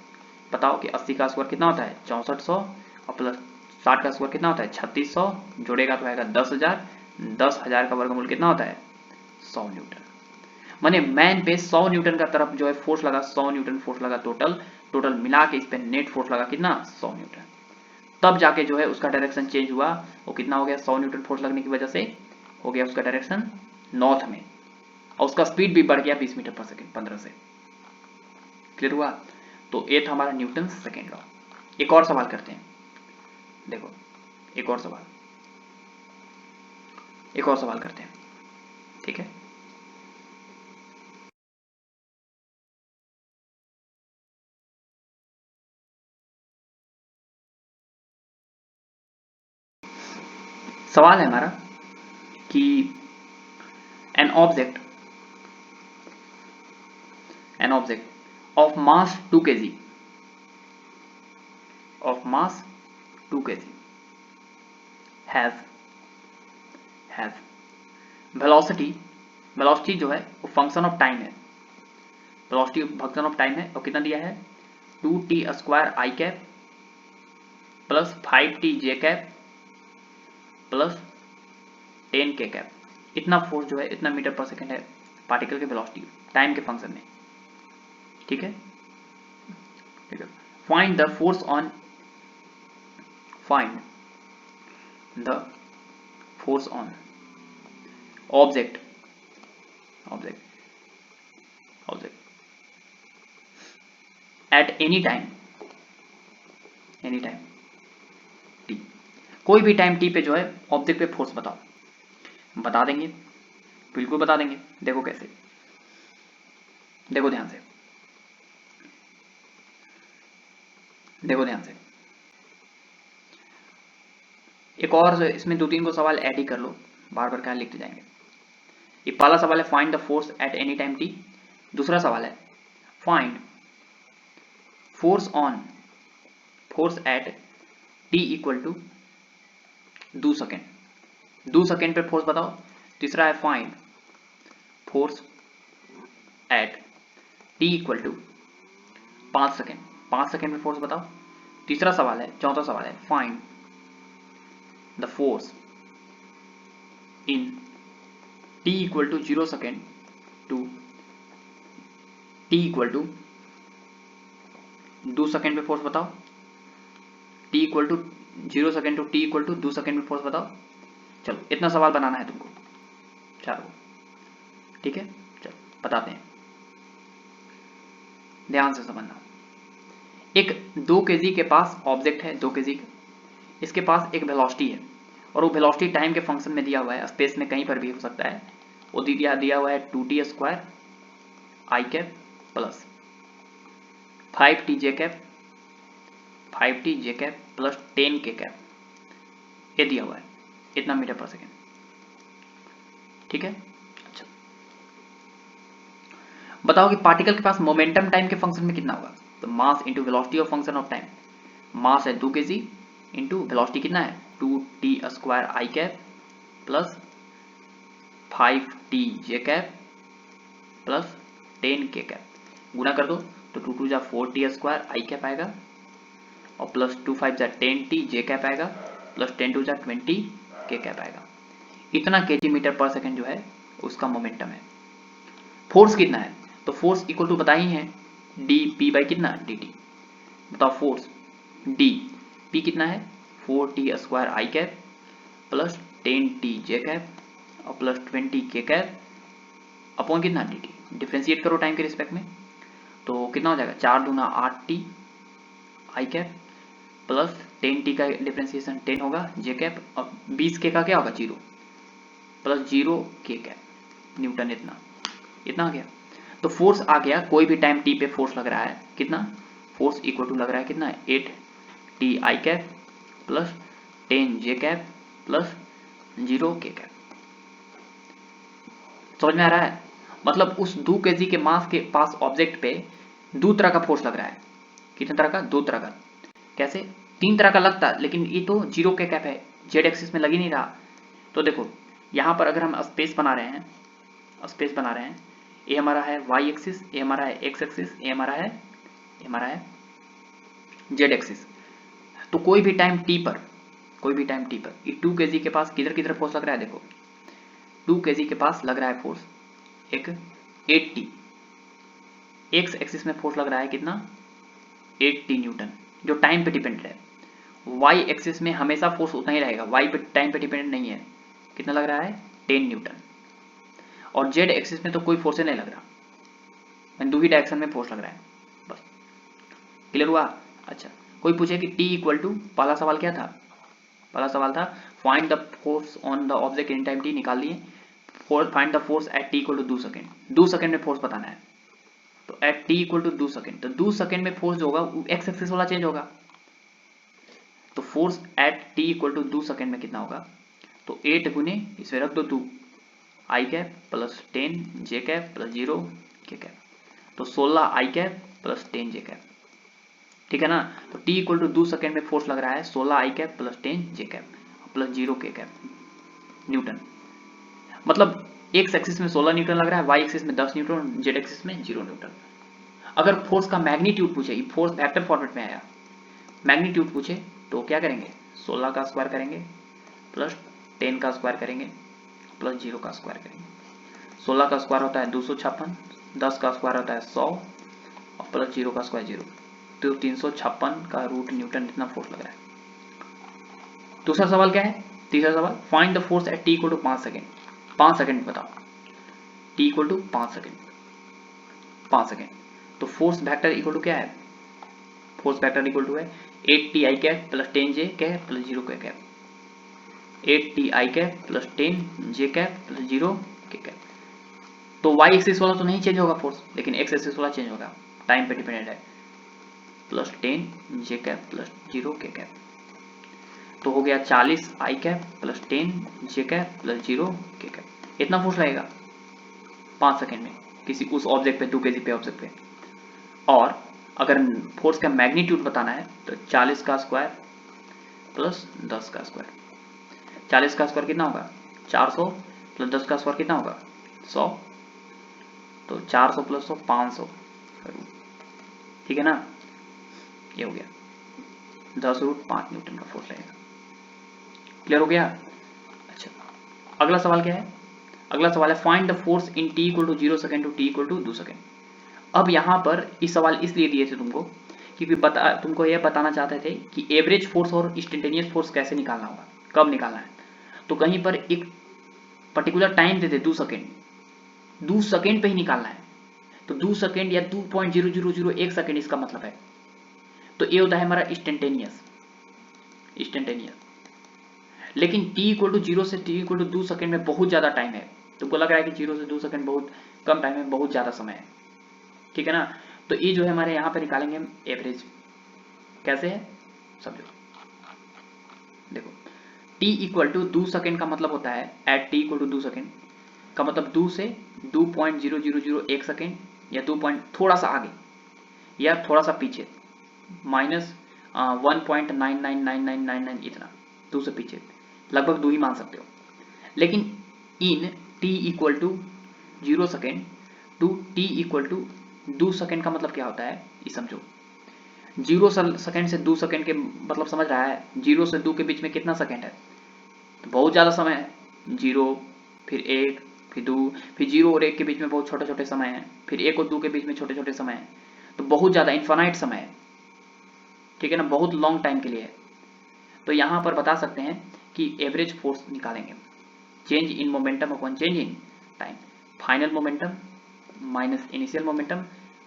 बताओ कि 80 का स्क्वायर कितना होता है 6400 और प्लस 60 का स्क्वायर कितना होता है 3600, जोड़ेगा तो आएगा 10,000, 10,000 का वर्गमूल कितना होता है 100 न्यूटन। माने मैन पे 100 न्यूटन का तरफ जो है फोर्स लगा, 100 न्यूटन फोर्स लगा, टोटल मिला के इस पे नेट फोर्स लगा कितना 100 न्यूटन। तब जाके जो है उसका डायरेक्शन चेंज हुआ, वो कितना हो गया 100 न्यूटन फोर्स लगने की वजह से हो गया उसका डायरेक्शन नॉर्थ में, और उसका स्पीड भी बढ़ गया 20 मीटर पर सेकंड 15 से। क्लियर हुआ। तो ये था हमारा न्यूटन सेकेंड लॉ। एक और सवाल करते हैं, देखो एक और सवाल करते हैं, ठीक है। सवाल है हमारा कि an object of mass 2 kg has velocity जो है वो फंक्शन ऑफ टाइम है, वेलोसिटी फंक्शन ऑफ टाइम है, और कितना दिया है 2t square I cap plus 5t J cap plus 10 K cap, इतना फोर्स जो है इतना मीटर पर सेकंड है पार्टिकल के वेलोसिटी टाइम के फंक्शन में, ठीक है। Find the force on object at any time T, कोई भी टाइम टी पे जो है ऑब्जेक्ट पे फोर्स बताओ। बता देंगे, बिल्कुल बता देंगे। देखो कैसे, देखो ध्यान से, देखो ध्यान से, एक और इसमें 2-3 को सवाल ऐड ही कर लो, बार बार क्या लिखते जाएंगे। ये पहला सवाल है find the force at any time T. दूसरा सवाल है find force at T equal to 2 second. 2 second पे फोर्स बताओ। तीसरा है find force at T equal to 5 second. 5 second पे फोर्स बताओ। तीसरा सवाल है, चौथा सवाल है find the force in T equal to 0 second to T equal to 2 second पे फोर्स बताओ। T equal to 0 second to T equal to 2 second पे फोर्स बताओ। चलो इतना सवाल बनाना है तुमको, चारों। ठीक है, चलो बताते हैं, ध्यान से समझना। एक 2 केजी के पास ऑब्जेक्ट है, 2 केजी का, इसके पास एक वेलोसिटी है और वो वेलोसिटी टाइम के फंक्शन में दिया हुआ है, स्पेस में कहीं पर भी हो सकता है। वो दिया हुआ है 2t square I cap plus 5t J cap, 5t J cap plus 10 K cap, ये दिया हुआ है इतना मीटर पर सेकेंड। ठीक है, अच्छा बताओ कि पार्टिकल के पास मोमेंटम टाइम के फंक्शन में कितना होगा। तो mass into velocity of function of time, mass है 2 kg इंटू वेलोसिटी कितना है 2t square I cap plus 5t J cap plus 10 K cap, गुना कर दो तो 2 2 जा 4t स्क्वायर आई कैप आएगा और प्लस 2 5 जा 10t जे कैप आएगा प्लस 10 2 जा 20 के कैप आएगा। इतना केजी मीटर पर सेकेंड जो है उसका मोमेंटम है। फोर्स कितना है, तो फोर्स इक्वल टू पता ही है डी पी बाई कितना डी टी। बताओ फोर्स डी पी कितना है 4t square I cap plus 10t J cap और प्लस 20 के कैप अपॉन कितना डी टी। डिफ्रेंशिएट करो टाइम के रिस्पेक्ट में तो कितना हो जाएगा 4 दूना 8t I cap plus 10t का डिफ्रेंशिएशन 10 होगा जे कैप और 20 के का क्या होगा 0 प्लस 0 के कैप न्यूटन। इतना आ गया। तो फोर्स आ गया, कोई भी टाइम टी पे फोर्स लग रहा है कितना, फोर्स इक्वल टू लग रहा है कितना 8t I cap plus 10 J cap plus 0 K cap. समझ में आ रहा है, मतलब उस 2 kg के मास के पास ऑब्जेक्ट पे 2 तरह का फोर्स लग रहा है। कितने तरह का, 2 तरह का। कैसे, 3 तरह का लगता है लेकिन ये तो 0 के कैप है, जेड एक्सिस में लग ही नहीं रहा। तो देखो यहां पर अगर हम स्पेस बना रहे हैं, ये हमारा है वाई एक्सिस, ये हमारा है एक्स एक्सिस, ये हमारा है जेड एक्सिस। तो कोई भी टाइम टी पर ये 2 kg के पास किधर किधर फोर्स लग रहा है, देखो 2 kg के पास लग रहा है फोर्स एक 8t, एक्स एक्सिस में फोर्स लग रहा है कितना 8t न्यूटन, जो टाइम पे डिपेंडेंट है। वाई एक्सिस में हमेशा फोर्स उतना ही रहेगा, वाई पे टाइम पे डिपेंडेंट नहीं है। कितना लग रहा है 10 न्यूटन। और जेड एक्सिस में तो कोई फोर्स नहीं लग रहा, दो ही डायरेक्शन में फोर्स लग रहा है बस। क्लियर हुआ। अच्छा कोई पूछे कि t इक्वल टू, पहला सवाल क्या था, पहला सवाल था find the force on the object in time t, निकाल लिए। Find the force at t equal to 2 second, 2 second में फोर्स बताना है। तो at t equal to 2 second, तो 2 सेकेंड में फोर्स जो होगा वो एक्स एक्सिस वाला चेंज होगा। तो force at t equal to 2 second में कितना होगा, तो 8 गुने इसमें रख दो 2 आई cap plus 10 J cap plus 0 K cap, तो 16 आई कैप प्लस 10 जे कैप। ठीक है ना। तो t इक्वल टू 2 सेकेंड में फोर्स लग रहा है 16 आई cap plus 10 J cap plus 0 K cap Newton. मतलब एक्स एक्सिस में 16 न्यूटन लग रहा है, वाई एक्सिस में 10 न्यूटन, जेड एक्सिस में 0 न्यूटन। अगर फोर्स का मैग्नीट्यूड पूछे, फोर्स वेक्टर फॉर्मेट में आया, मैग्नीट्यूड पूछे तो क्या करेंगे 16 का स्क्वायर करेंगे प्लस 10 का स्क्वायर करेंगे प्लस 0 का स्क्वायर करेंगे। 16 का स्क्वायर होता है 256, 10 का स्क्वायर होता है 100 और प्लस 0 का स्क्वायर 0, तो 356 का रूट न्यूटन इतना फोर्स लग रहा है। दूसरा सवाल क्या है, तीसरा सवाल find the force at t equal to 5 second. 5 second बताओ, t equal to 5 second, 5 second. तो फोर्स वेक्टर इक्वल टू क्या है, फोर्स वेक्टर इक्वल टू है 8t I cap plus 10 J cap plus 0 K cap, 8t I cap plus 10 J cap plus 0 K cap. तो y एक्सिस वाला तो नहीं चेंज होगा फोर्स, लेकिन x एक्सिस वाला चेंज होगा, टाइम पे डिपेंडेंट है। Plus 10 J cap plus 0 K cap. तो हो गया 40 आई cap plus 10 J cap plus 0 K cap. इतना फोर्स लगेगा 5 सेकेंड में किसी उस ऑब्जेक्ट पे 2 kg पे ऑब्जेक्ट पे। और अगर फोर्स का मैग्नीट्यूड बताना है तो 40 का स्क्वायर प्लस 10 का स्क्वायर। 40 का स्क्वायर कितना होगा 400 प्लस 10 का स्क्वायर कितना होगा 100। तो 400 प्लस 100 500। ठीक है ना, ये हो गया 10√5 न्यूटन का फोर्स लगेगा। क्लियर हो गया। अच्छा, अगला सवाल क्या है? अगला सवाल है find the force in t equal to 0 second to t equal to 2 second. अब यहाँ पर इस सवाल इसलिए दिए थे तुमको क्योंकि तुमको यह बताना चाहते थे कि एवरेज फोर्स और इंस्टेंटेनियस फोर्स कैसे निकालना होगा, कब निकालना है। तो कहीं पर एक पर्टिकुलर टाइम देते 2 सेकेंड, 2 सेकेंड पे ही निकालना है। तो 2 सेकेंड या 2.0001 सेकेंड इसका मतलब है। तो ये होता है हमारा इंस्टेंटेनियस। लेकिन t इक्वल टू 0 से t इक्वल टू 2 सेकेंड में बहुत ज़्यादा टाइम है। तुमको लग रहा है कि 0 से 2 सेकेंड बहुत कम टाइम है, बहुत ज़्यादा समय है। ठीक है ना, तो ये जो है हमारे यहाँ पे निकालेंगे हम एवरेज। कैसे है समझो, देखो t इक्वल टू 2 सेकेंड का मतलब होता है at t equal to 2 second का मतलब 2 से 2.0001 सेकेंड या 2 पॉइंट थोड़ा सा आगे या थोड़ा सा पीछे माइनस 1.999999 इतना 2 से पीछे लगभग 2 ही मान सकते हो। लेकिन in t equal to 0 second to t equal to 2 second का मतलब क्या होता है ये समझो। 0 सेकेंड से 2 सेकेंड के मतलब समझ रहा है, 0 से 2 के बीच में कितना सेकेंड है, तो बहुत ज़्यादा समय है। 0 फिर 1 फिर 2 फिर 0 और 1 के बीच में बहुत छोटे छोटे समय है, फिर 1 और 2 के बीच में छोटे छोटे समय है। तो बहुत ज़्यादा इन्फानाइट समय है। ठीक है ना, बहुत लॉन्ग टाइम के लिए है। तो यहाँ पर बता सकते हैं कि एवरेज फोर्स निकालेंगे change in momentum upon change in time. Final momentum minus initial momentum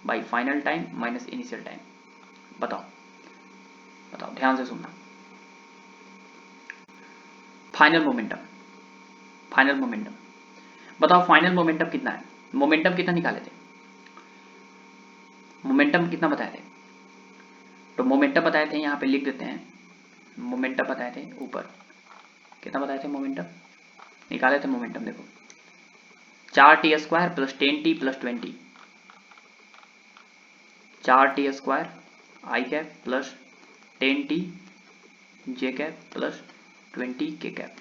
by final time minus initial time. बताओ बताओ ध्यान से सुनना। फाइनल मोमेंटम बताओ फाइनल मोमेंटम कितना है। मोमेंटम कितना निकाले थे, मोमेंटम कितना बताए थे। तो मोमेंटम बताए थे, यहाँ पे लिख देते हैं। मोमेंटम बताए थे ऊपर, कितना बताए थे मोमेंटम निकाले थे। मोमेंटम देखो 4t square plus 10t plus 20, 4t square I cap plus 10t J cap plus 20 K cap.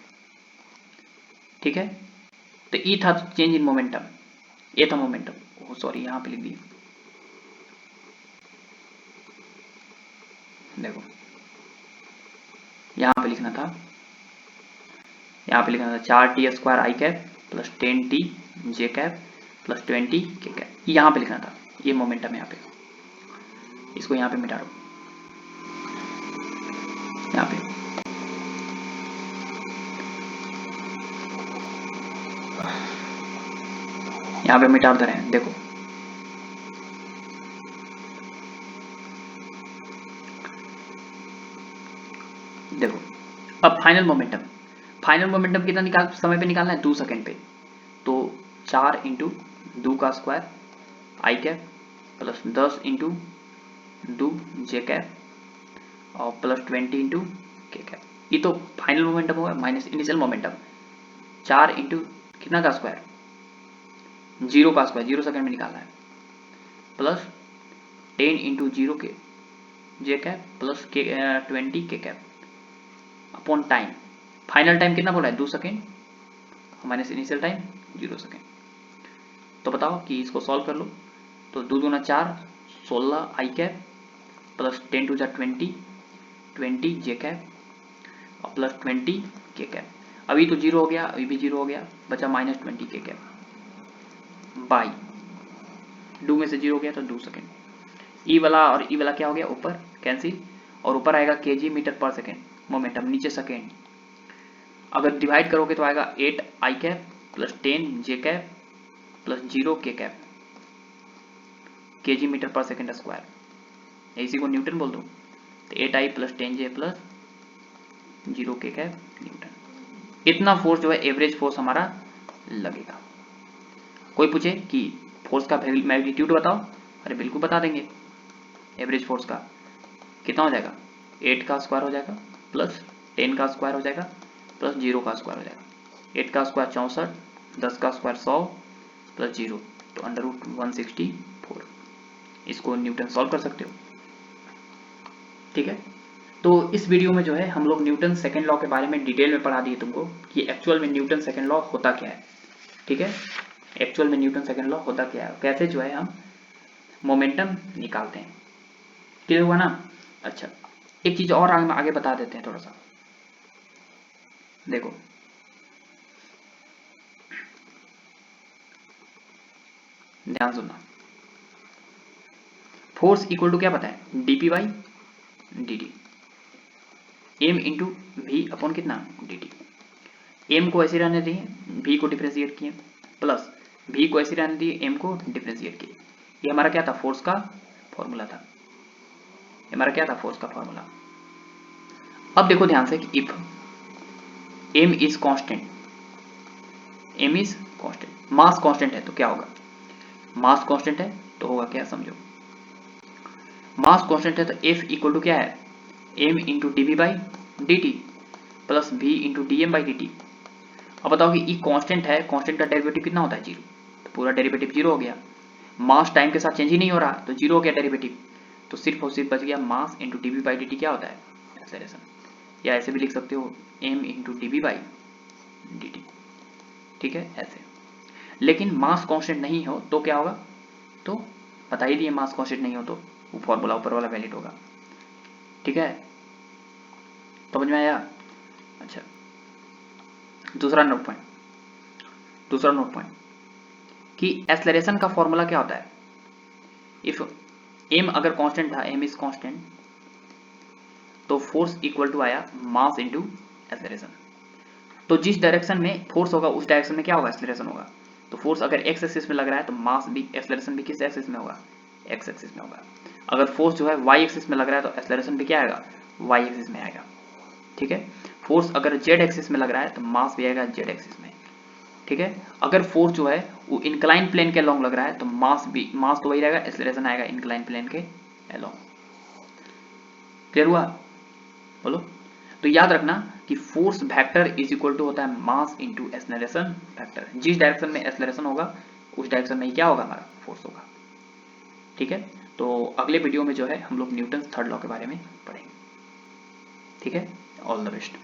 ठीक है, तो ई था चेंज इन मोमेंटम, ये था मोमेंटम। सॉरी यहाँ पे लिख दिए, देखो यहाँ पे लिखना था, 4t square I cap plus 10t J cap plus 20 K cap, यहाँ पे लिखना था। ये मोमेंटम है यहाँ पे, इसको यहाँ पे मिटा दो, यहाँ पे मिटा दे रहे हैं। देखो देखो अब फाइनल मोमेंटम कितना समय पे निकालना है, 2 सेकेंड पे। तो 4 इंटू 2 का square I cap plus 10 into 2 J cap और प्लस 20 इंटू के कैप। ये तो फाइनल मोमेंटम होगा माइनस इनिशियल मोमेंटम। 4 इंटू कितना का स्क्वायर, 0 का स्क्वायर, 0 सेकेंड में निकालना है, प्लस 10 इंटू 0 के जे कैप प्लस के 20 K cap upon time. Final time कितना बोला है 2 second minus initial time 0 second. तो बताओ कि इसको सॉल्व कर लो। तो 2 दूना 4, 16 आई कैप प्लस 10 टू जा 20, 20 जे कैप और प्लस 20 के कैप। अभी तो 0 हो गया, अभी भी 0 हो गया, बचा माइनस 20 के कैप बाई 2 में से 0 हो गया तो 2 सेकेंड। ई वाला और ई वाला क्या हो गया ऊपर कैंसिल, और ऊपर आएगा केजी मीटर पर सेकेंड मोमेंटम, नीचे सेकेंड। अगर डिवाइड करोगे तो आएगा 8 आई cap plus 10 J cap plus 0 K cap KG metre पर सेकेंड स्क्वायर। इसी को न्यूटन बोल दो। तो 8 आई प्लस 10 जे प्लस 0 के कैप न्यूटन। इतना फोर्स जो है एवरेज फोर्स हमारा लगेगा। कोई पूछे कि फोर्स का मैग्नीट्यूड बताओ, अरे बिल्कुल बता देंगे एवरेज फोर्स का। कितना हो जाएगा, 8 का स्क्वायर हो जाएगा प्लस 10 का स्क्वायर हो जाएगा प्लस 0 का स्क्वायर हो जाएगा। 8 का स्क्वायर 64, 10 का स्क्वायर 100 प्लस 0, तो अंडर रूट 164। इसको न्यूटन सॉल्व कर सकते हो। ठीक है, तो इस वीडियो में जो है हम लोग न्यूटन सेकेंड लॉ के बारे में डिटेल में पढ़ा दिए तुमको कि एक्चुअल में न्यूटन सेकेंड लॉ होता क्या है। ठीक है, एक्चुअल में न्यूटन सेकेंड लॉ होता क्या है, कैसे जो है हम मोमेंटम निकालते हैं। क्लियर हुआ ना। अच्छा, एक चीज और आगे बता देते हैं थोड़ा सा, देखो ध्यान सुनना। फोर्स इक्वल टू क्या पता है, DP by D M into V upon कितना, डी एम को ऐसे रहने दिए, वी को डिफ्रेंशिएट किए, प्लस वी को ऐसे रहने दिए, एम को डिफ्रेंशिएट किए। ये हमारा क्या था, फोर्स का फॉर्मूला था। ये हमारा क्या था, फोर्स का फॉर्मूला। अब देखो ध्यान से कि if M is constant, M is constant, mass constant है तो क्या होगा, मास कांस्टेंट है तो होगा क्या, समझो। मास कांस्टेंट है तो एफ इक्वल टू क्या है, M into D V by D T plus V into D M by D T. अब बताओ कि ई कांस्टेंट है, कांस्टेंट का डेरिवेटिव कितना होता है, जीरो, तो पूरा डेरिवेटिव जीरो हो गया। मास टाइम के साथ चेंज ही नहीं हो रहा तो जीरो हो गया डेरिवेटिव, तो सिर्फ और सिर्फ बच गया mass into D V by D T क्या होता है, एक्सेलरेशन। या ऐसे भी लिख सकते हो M into D V by D T. ठीक है, ऐसे। लेकिन मास कांस्टेंट नहीं हो तो क्या होगा, तो बता ही दिए मास कांस्टेंट नहीं हो तो वो फॉर्मूला ऊपर वाला वैलिड होगा। ठीक है, समझ में आया। अच्छा, दूसरा नोट पॉइंट, दूसरा नोट पॉइंट कि एक्सेलरेशन का फॉर्मूला क्या होता है। इफ एम अगर कांस्टेंट था, एम इज कांस्टेंट, तो फोर्स इक्वल टू आया मास इंटू एक्सेलरेशन। तो जिस डायरेक्शन में फोर्स होगा उस डायरेक्शन में क्या होगा, एक्सेलरेशन होगा। तो फोर्स अगर एक्स एक्सिस में लग रहा है तो मास भी, एक्सेलरेशन भी किस एक्सिस में होगा, एक्स एक्सिस में होगा। अगर फोर्स जो है वाई एक्सिस में लग रहा है तो एक्सेलरेशन भी क्या आएगा, वाई एक्सिस में आएगा। ठीक है, फोर्स अगर जेड एक्सिस में लग रहा है तो मास भी आएगा जेड एक्सिस में। ठीक है, अगर फोर्स जो है वो इंक्लाइन प्लेन के अलोंग लग रहा है तो मास भी, मास तो वही रहेगा, एक्सेलरेशन आएगा इंक्लाइन प्लेन के अलोंग। क्लियर हुआ, बोलो। तो याद रखना कि force vector is equal to होता है मास इंटू एक्सेलरेशन वेक्टर। जिस डायरेक्शन में एक्सेलरेशन होगा उस डायरेक्शन में क्या होगा, हमारा फोर्स होगा। ठीक है, तो अगले वीडियो में जो है हम लोग न्यूटन थर्ड लॉ के बारे में पढ़ेंगे। ठीक है, ऑल द बेस्ट।